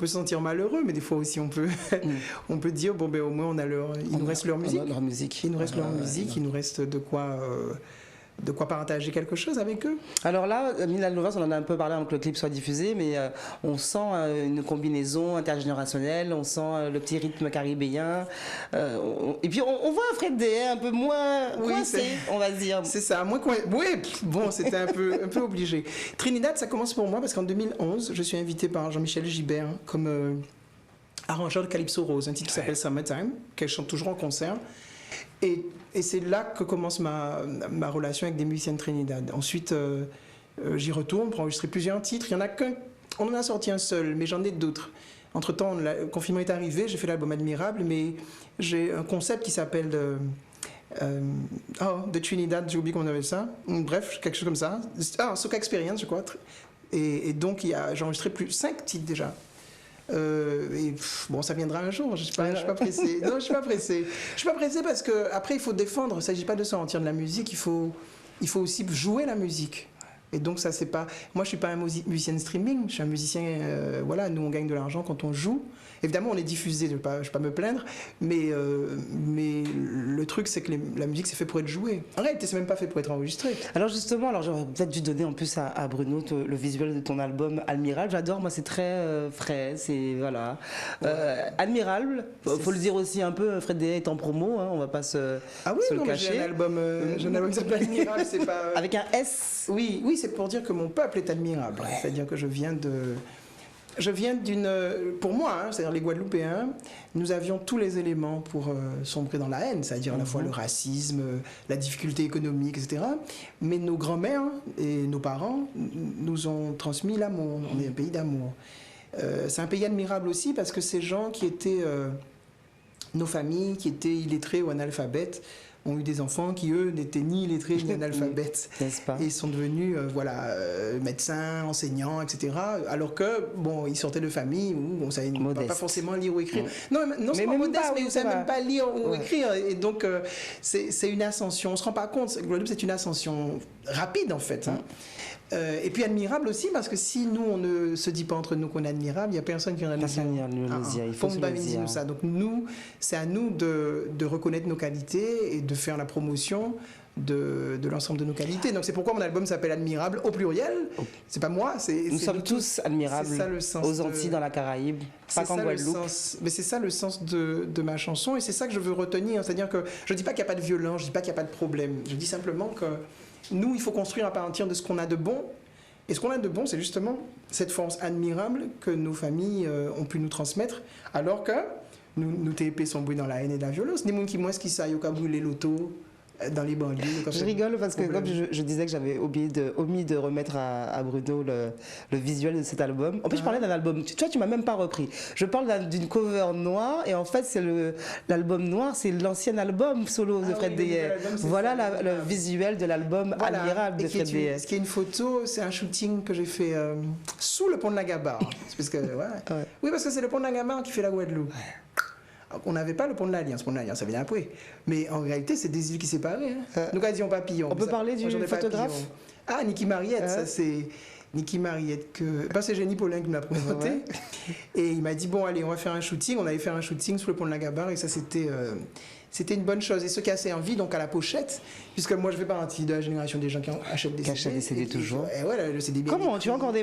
[SPEAKER 3] se sentir malheureux, mais des fois aussi on peut dire bon ben au moins il nous reste leur musique. Il nous reste leur musique, il nous reste de quoi partager quelque chose avec eux.
[SPEAKER 1] Alors là, Milal Novas, on en a un peu parlé avant que le clip soit diffusé, mais on sent une combinaison intergénérationnelle, on sent le petit rythme caribéen, et puis on voit un Fred Dehaye un peu moins coincé, on va dire.
[SPEAKER 3] C'est ça, moins coincé. Oui, bon, c'était un peu obligé. Trinidad, ça commence pour moi parce qu'en 2011, je suis invité par Jean-Michel Gibert comme arrangeur de Calypso Rose, un titre qui s'appelle Summertime, qu'elle chante toujours en concert. Et c'est là que commence ma relation avec des musiciens de Trinidad. Ensuite, j'y retourne pour enregistrer plusieurs titres. Il y en a qu'un, on en a sorti un seul, mais j'en ai d'autres. Entre-temps, le confinement est arrivé, j'ai fait l'album Admirable, mais j'ai un concept qui s'appelle de Trinidad, j'ai oublié comment on appelle ça. Bref, quelque chose comme ça. Soca Experience, je crois. Et donc, j'ai enregistré 5 titres déjà. Bon, ça viendra un jour. Je suis pas pressé. Non, je suis pas pressé. Je suis pas pressé parce que après il faut défendre. Il s'agit pas de sortir de la musique. Il faut aussi jouer la musique. Et donc ça c'est pas. Moi je suis pas un musicien de streaming. Je suis un musicien. Voilà, nous on gagne de l'argent quand on joue. Évidemment on est diffusé. Je vais pas me plaindre. Mais le truc c'est que la musique c'est fait pour être jouée. En réalité c'est même pas fait pour être enregistré.
[SPEAKER 1] Alors justement, j'aurais peut-être dû donner en plus à Bruno le visuel de ton album Admirable. J'adore, moi c'est très frais, c'est voilà. Admirable, faut le dire aussi un peu. Fred Dehaye est en promo, hein, on va pas se le cacher.
[SPEAKER 3] J'ai un album qui s'appelle Admirable, c'est pas
[SPEAKER 1] avec un S.
[SPEAKER 3] Oui, c'est pour dire que mon peuple est admirable. Ouais. C'est-à-dire que je viens d'une... Pour moi, hein, c'est-à-dire les Guadeloupéens, nous avions tous les éléments pour sombrer dans la haine, c'est-à-dire à la fois le racisme, la difficulté économique, etc. Mais nos grands-mères et nos parents nous ont transmis l'amour. On est un pays d'amour. C'est un pays admirable aussi parce que ces gens qui étaient... nos familles, qui étaient illettrés ou analphabètes, ont eu des enfants qui, eux, n'étaient ni illettrés ni analphabètes.
[SPEAKER 1] N'est-ce pas ?
[SPEAKER 3] Et ils sont devenus médecins, enseignants, etc. Alors que, bon, ils sortaient de familles où on ne savait pas forcément lire ou écrire. Non seulement modeste, mais ils ne savaient même pas lire ou écrire. Et donc, c'est une ascension. On ne se rend pas compte. Guadeloupe, c'est une ascension rapide, en fait. Hein. Et puis admirable aussi, parce que si nous, on ne se dit pas entre nous qu'on est admirable, il n'y a personne qui en a le dire.
[SPEAKER 1] Il faut le dire.
[SPEAKER 3] Ça. Donc nous, c'est à nous de reconnaître nos qualités et de faire la promotion de l'ensemble de nos qualités. Donc c'est pourquoi mon album s'appelle Admirable au pluriel. C'est pas moi,
[SPEAKER 1] nous sommes tous admirables aux Antilles, dans la Caraïbe, pas qu'en Guadeloupe.
[SPEAKER 3] Mais c'est ça le sens de ma chanson et c'est ça que je veux retenir. C'est-à-dire que je ne dis pas qu'il n'y a pas de violence, je ne dis pas qu'il n'y a pas de problème. Je dis simplement que nous, il faut construire à partir de ce qu'on a de bon. Et ce qu'on a de bon, c'est justement cette force admirable que nos familles ont pu nous transmettre, alors que nous TP sont brûlés dans la haine et la violence. Des gens qui moins qui savent, qui ont brûlé l'auto dans les banlieues.
[SPEAKER 1] Je rigole parce que comme je disais que j'avais omis de remettre à Bruno le visuel de cet album. En plus, je parlais d'un album. Tu m'as même pas repris. Je parle d'une cover noire et en fait, c'est l'album noir, c'est l'ancien album solo de Fred Dehaye. Voilà le visuel de l'album Admirable de Fred Dehaye.
[SPEAKER 3] Ce qui est une photo, c'est un shooting que j'ai fait sous le pont de la Gabarre. Parce que, oui, parce que c'est le pont de la Gabarre qui fait la Guadeloupe. On n'avait pas le pont de l'Alliance. Le pont de l'Alliance, ça vient après. Mais en réalité, c'est des îles qui séparaient. Hein. Nous, quand disions papillon.
[SPEAKER 1] On peut parler du photographe.
[SPEAKER 3] Ah, Niki Mariette, ça c'est... Niki Mariette, c'est Jenny Paulin qui me l'a présenté. Ouais. Et il m'a dit, bon, allez, on va faire un shooting. On avait fait un shooting sous le pont de la Gabarre et ça, c'était une bonne chose. Et ce qui a assez envie, donc à la pochette, puisque moi, je fais partie de la génération des gens qui achètent des
[SPEAKER 1] CD. toujours.
[SPEAKER 3] Et voilà, le CD bien.
[SPEAKER 1] Comment tu as encore des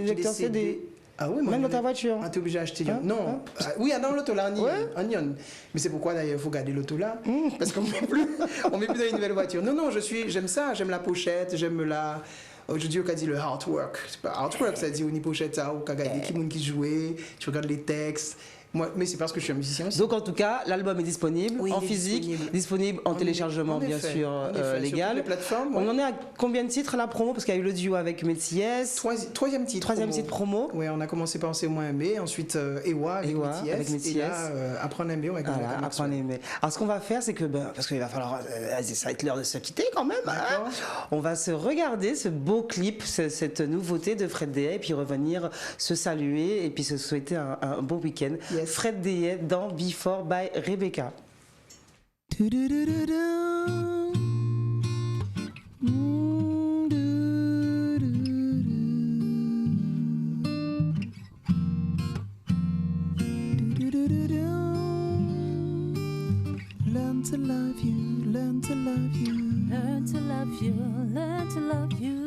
[SPEAKER 1] lecteurs CD?
[SPEAKER 3] Ah oui,
[SPEAKER 1] même dans ta voiture.
[SPEAKER 3] Ah, t'es obligé d'acheter. Non. Oui, dans l'auto là, Onion. Mais c'est pourquoi d'ailleurs il faut garder l'auto là. Parce qu'on ne met plus dans une nouvelle voiture. Non, j'aime ça, j'aime la pochette, j'aime la. Je dis au cas dit le artwork. C'est pas artwork, ça dit on y pochette ça, au cas qui qui jouait, tu regardes les textes. Moi, mais c'est parce que je suis un musicien aussi.
[SPEAKER 1] Donc en tout cas, l'album est disponible
[SPEAKER 3] Oui,
[SPEAKER 1] en
[SPEAKER 3] il est
[SPEAKER 1] physique, disponible en téléchargement
[SPEAKER 3] en
[SPEAKER 1] bien
[SPEAKER 3] effet,
[SPEAKER 1] sûr
[SPEAKER 3] en effet, sur
[SPEAKER 1] légal.
[SPEAKER 3] toutes les plateformes, ouais.
[SPEAKER 1] On en est à combien de titres la promo? Parce qu'il y a eu le duo avec Métis.
[SPEAKER 3] Troisième titre.
[SPEAKER 1] Titre promo.
[SPEAKER 3] Oui, on a commencé par C'est au moins un B, ensuite Ewa avec Métis. Et là, Apprendre à aimer avec
[SPEAKER 1] Voilà, Apprendre à aimer. Alors ce qu'on va faire, c'est que, parce qu'il va falloir, ça va être l'heure de se quitter quand même. Hein, on va se regarder ce beau clip, cette nouveauté de Fred Deyet, et puis revenir se saluer et puis se souhaiter un bon week-end.
[SPEAKER 3] Yes.
[SPEAKER 1] Fred Deyet dans Before by Rebecca.
[SPEAKER 2] Learn to love you, learn to love you, learn to love you, learn to love you.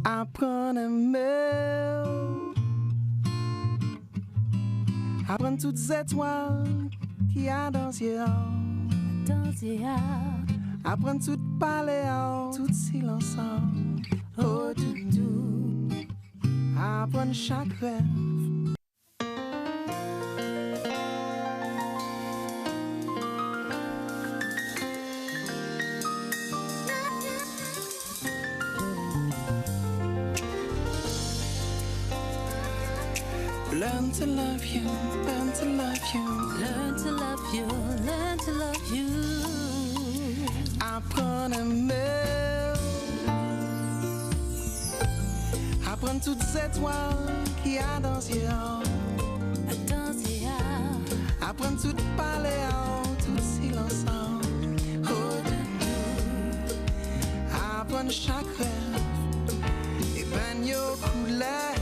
[SPEAKER 2] Apprendre à aimer, apprendre toutes ces étoiles qu'il y a dans les yeux, apprendre tout parler, tout silence, oh doudou, apprendre chaque rêve. Learn to love you, learn to love you, learn to love you, learn to love you. Apprendre à aimer, apprendre toutes ces étoiles qu'il y a dans les yeux, apprendre tout parler, tout silence, oh doudou, apprendre chaque rêve, et ben yo couleur.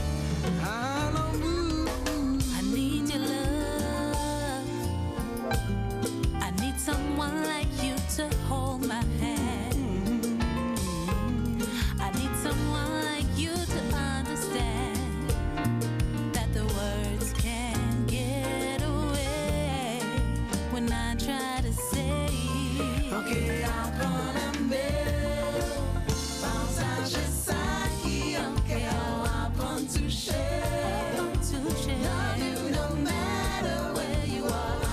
[SPEAKER 5] Someone like you to hold my hand. I need someone like you to understand that the words can't get away when I try to say.
[SPEAKER 2] Okay, apprendre à aimer, partager ça qui okay, apprendre à toucher. Love you no matter where you are.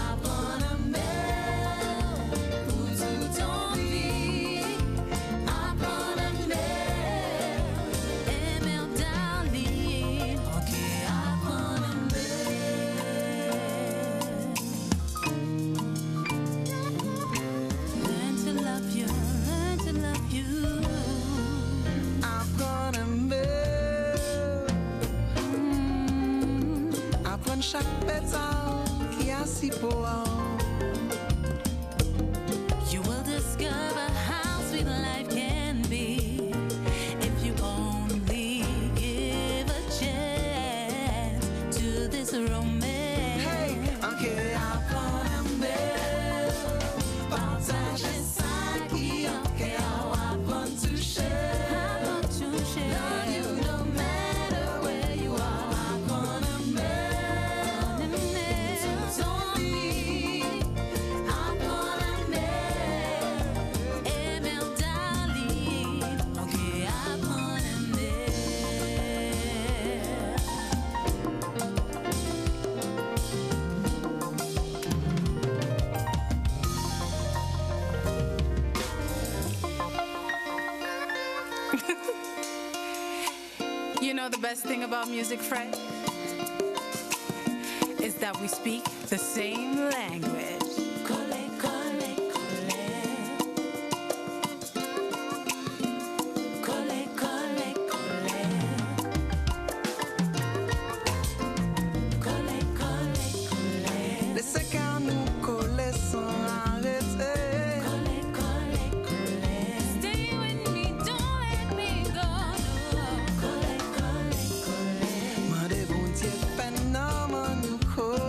[SPEAKER 2] Chaque pétale qui a si beau.
[SPEAKER 5] You will discover how sweet life can be if you only give a chance to this romance.
[SPEAKER 2] Hey, okay, apprendre à aimer, partager ça qui okay, apprendre à toucher. Love you no matter where you are. Apprendre à aimer.
[SPEAKER 6] You know the best thing about music, Fred, is that we speak the same language.
[SPEAKER 2] Laissez qu'à nous coller sans arrêter.
[SPEAKER 5] Stay with me, don't let me go.
[SPEAKER 2] Moi des bons dieux, nous coller.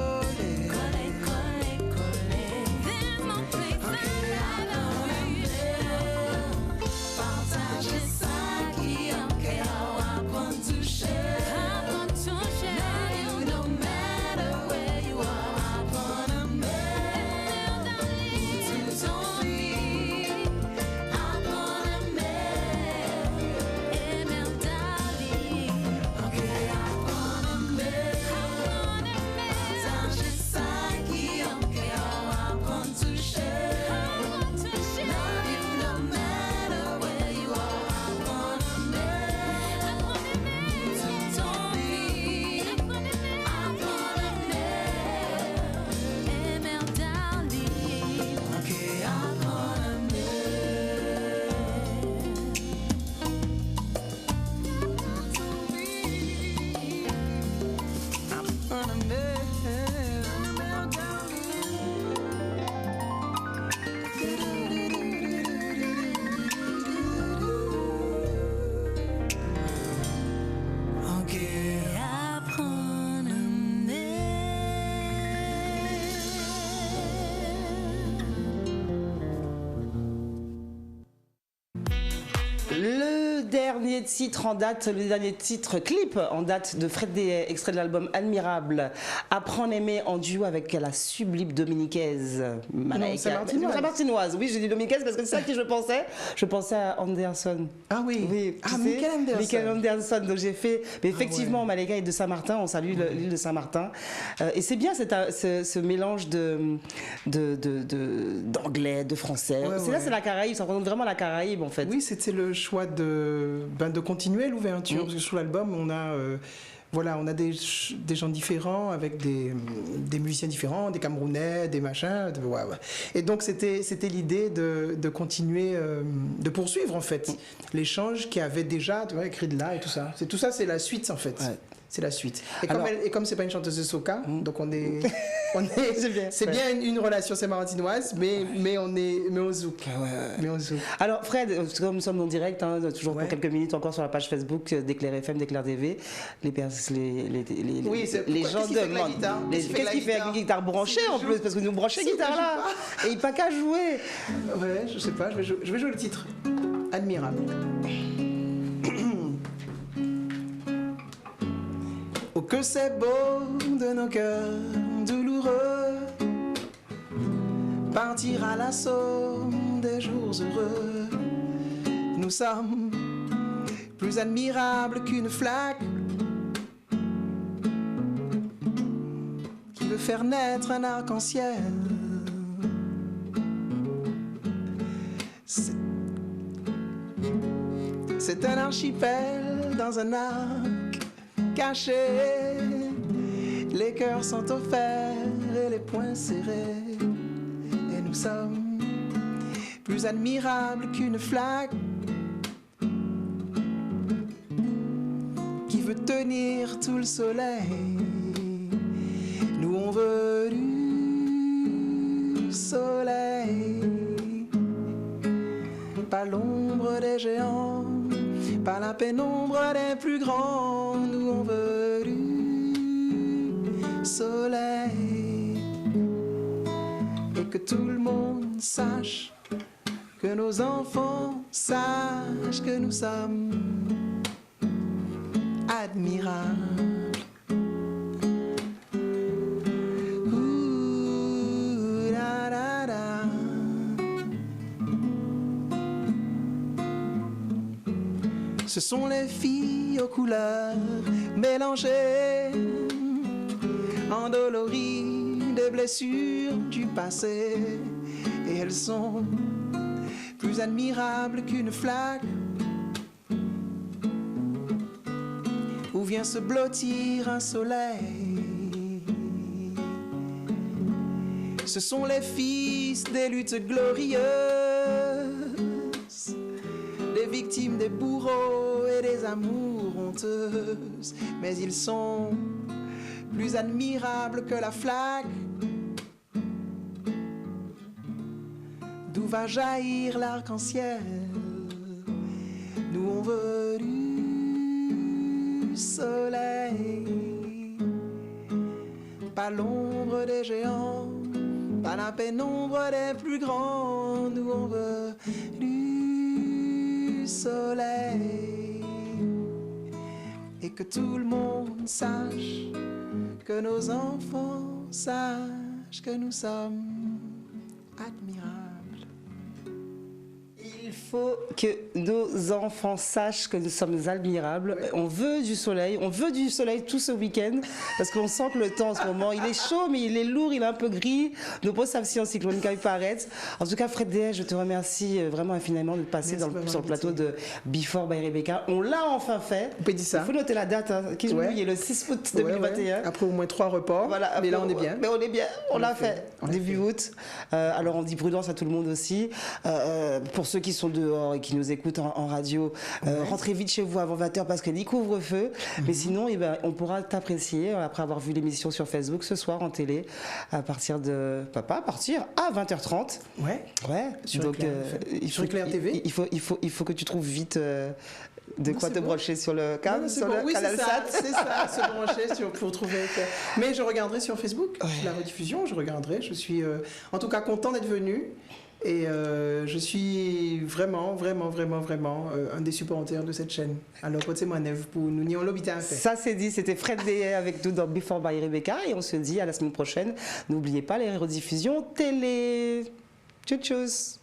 [SPEAKER 1] dernier titre en date, le dernier titre clip en date de Fred Dehay, extrait de l'album Admirable. Apprendre à aimer en duo avec la sublime dominicaise Malaika.
[SPEAKER 3] Saint-Martinoise.
[SPEAKER 1] Saint-Martinoise. Oui, j'ai dit dominicaise parce que c'est ça à qui je pensais. Je pensais à Anderson.
[SPEAKER 3] Ah oui.
[SPEAKER 1] Oui, tu sais,
[SPEAKER 3] Michael Anderson.
[SPEAKER 1] Michael Anderson. Donc j'ai fait. Mais effectivement, Malaika est de Saint-Martin. On salue l'île de Saint-Martin. Et c'est bien ce mélange d'anglais, de français.
[SPEAKER 3] Ouais,
[SPEAKER 1] C'est là, c'est la Caraïbe. Ça représente vraiment la Caraïbe en fait.
[SPEAKER 3] Oui, c'était le choix de continuer l'ouverture, parce que sur l'album, on a des gens différents, avec des musiciens différents, des Camerounais, des machins. Et donc, c'était l'idée de continuer, de poursuivre, en fait, l'échange qui avait déjà écrit de là et tout ça. Tout ça, c'est la suite, en fait. Ouais. C'est la suite. Et comme c'est pas une chanteuse de soca, donc c'est bien une relation saint-martinoise, mais on zouk. Mais on zouk.
[SPEAKER 1] Alors Fred, comme nous sommes en direct, toujours pour quelques minutes encore sur la page Facebook d'Éclair FM, d'Éclair TV, les gens demandent qu'est-ce qu'il fait avec une guitare branchée en plus, parce que nous branchons guitare là, et il pas qu'à jouer.
[SPEAKER 3] Ouais, je sais pas, je vais jouer le titre. Admirable. Oh que c'est beau de nos cœurs douloureux, partir à l'assaut des jours heureux. Nous sommes plus admirables qu'une flaque qui veut faire naître un arc-en-ciel. C'est un archipel dans un arc caché, les cœurs sont offerts et les poings serrés, et nous sommes plus admirables qu'une flaque qui veut tenir tout le soleil. Nous on veut du soleil, pas l'ombre des géants, pas la pénombre des plus grands. Nous on veut du soleil, et que tout le monde sache, que nos enfants sachent que nous sommes admirables. Ouh, da, da, da. Ce sont les filles aux couleurs mélangées, endolories des blessures du passé, et elles sont plus admirables qu'une flaque où vient se blottir un soleil. Ce sont les fils des luttes glorieuses, des victimes des bourreaux et des amours honteuses, mais ils sont plus admirables que la flaque d'où va jaillir l'arc-en-ciel. Nous on veut du soleil, pas l'ombre des géants, pas la pénombre des plus grands. Nous on veut du soleil, et que tout le monde sache, que nos enfants sachent que nous sommes admirables.
[SPEAKER 1] Il faut que nos enfants sachent que nous sommes admirables. On veut du soleil tout ce week-end, parce qu'on sent que le temps en ce moment, il est chaud, mais il est lourd, il est un peu gris. Nos beaux savent si en cyclone qui paraît. En tout cas, Fred Dehay, je te remercie vraiment infiniment de passer sur le plateau de Before by Rebecca. On l'a enfin fait.
[SPEAKER 3] On peut dire ça.
[SPEAKER 1] Il faut noter la date, qui est le 6 août 2021.
[SPEAKER 3] Après au moins 3 reports,
[SPEAKER 1] voilà,
[SPEAKER 3] mais là on est bien.
[SPEAKER 1] Mais on est bien, on l'a fait. Début août. Alors on dit prudence à tout le monde aussi. Pour ceux qui sont dehors et qui nous écoutent en radio, rentrez vite chez vous avant 20h parce qu'il y a couvre-feu. Mais sinon, on pourra t'apprécier après avoir vu l'émission sur Facebook ce soir en télé à partir à 20h30.
[SPEAKER 3] Ouais.
[SPEAKER 1] Sur
[SPEAKER 3] Éclair TV.
[SPEAKER 1] Il faut que tu trouves vite de quoi te brancher sur le câble, sur le
[SPEAKER 3] oui,
[SPEAKER 1] canal SAT.
[SPEAKER 3] C'est ça, se brancher pour trouver. Mais je regarderai sur Facebook la rediffusion, je regarderai. Je suis en tout cas content d'être venu. Et je suis vraiment un des supporters de cette chaîne. Alors, c'est-moi neuf pour nous n'y en l'hôpital à faire.
[SPEAKER 1] Ça c'est dit, c'était Fred Deyet avec nous dans Before by Rebecca et on se dit à la semaine prochaine. N'oubliez pas les rediffusions télé. Tchou tchous.